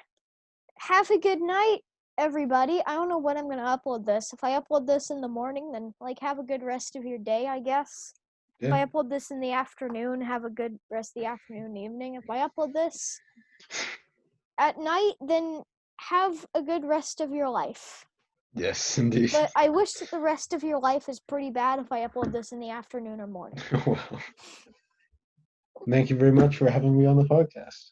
Speaker 1: Have a good night, everybody. I don't know when I'm going to upload this. If I upload this in the morning, then have a good rest of your day, I guess.
Speaker 2: Yeah.
Speaker 1: If I upload this in the afternoon, have a good rest of the afternoon, evening. If I upload this at night, then have a good rest of your life.
Speaker 2: Yes, indeed.
Speaker 1: But I wish that the rest of your life is pretty bad if I upload this in the afternoon or morning.
Speaker 2: Well, thank you very much for having me on the podcast.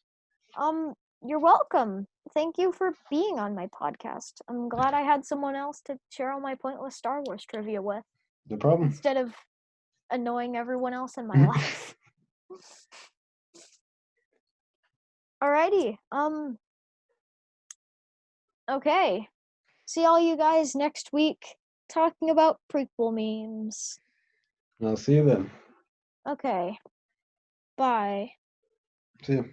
Speaker 1: You're welcome. Thank you for being on my podcast. I'm glad I had someone else to share all my pointless Star Wars trivia with.
Speaker 2: No problem.
Speaker 1: Instead of annoying everyone else in my life. Alrighty. Okay. See all you guys next week talking about prequel memes.
Speaker 2: I'll see you then.
Speaker 1: Okay. Bye.
Speaker 2: See you.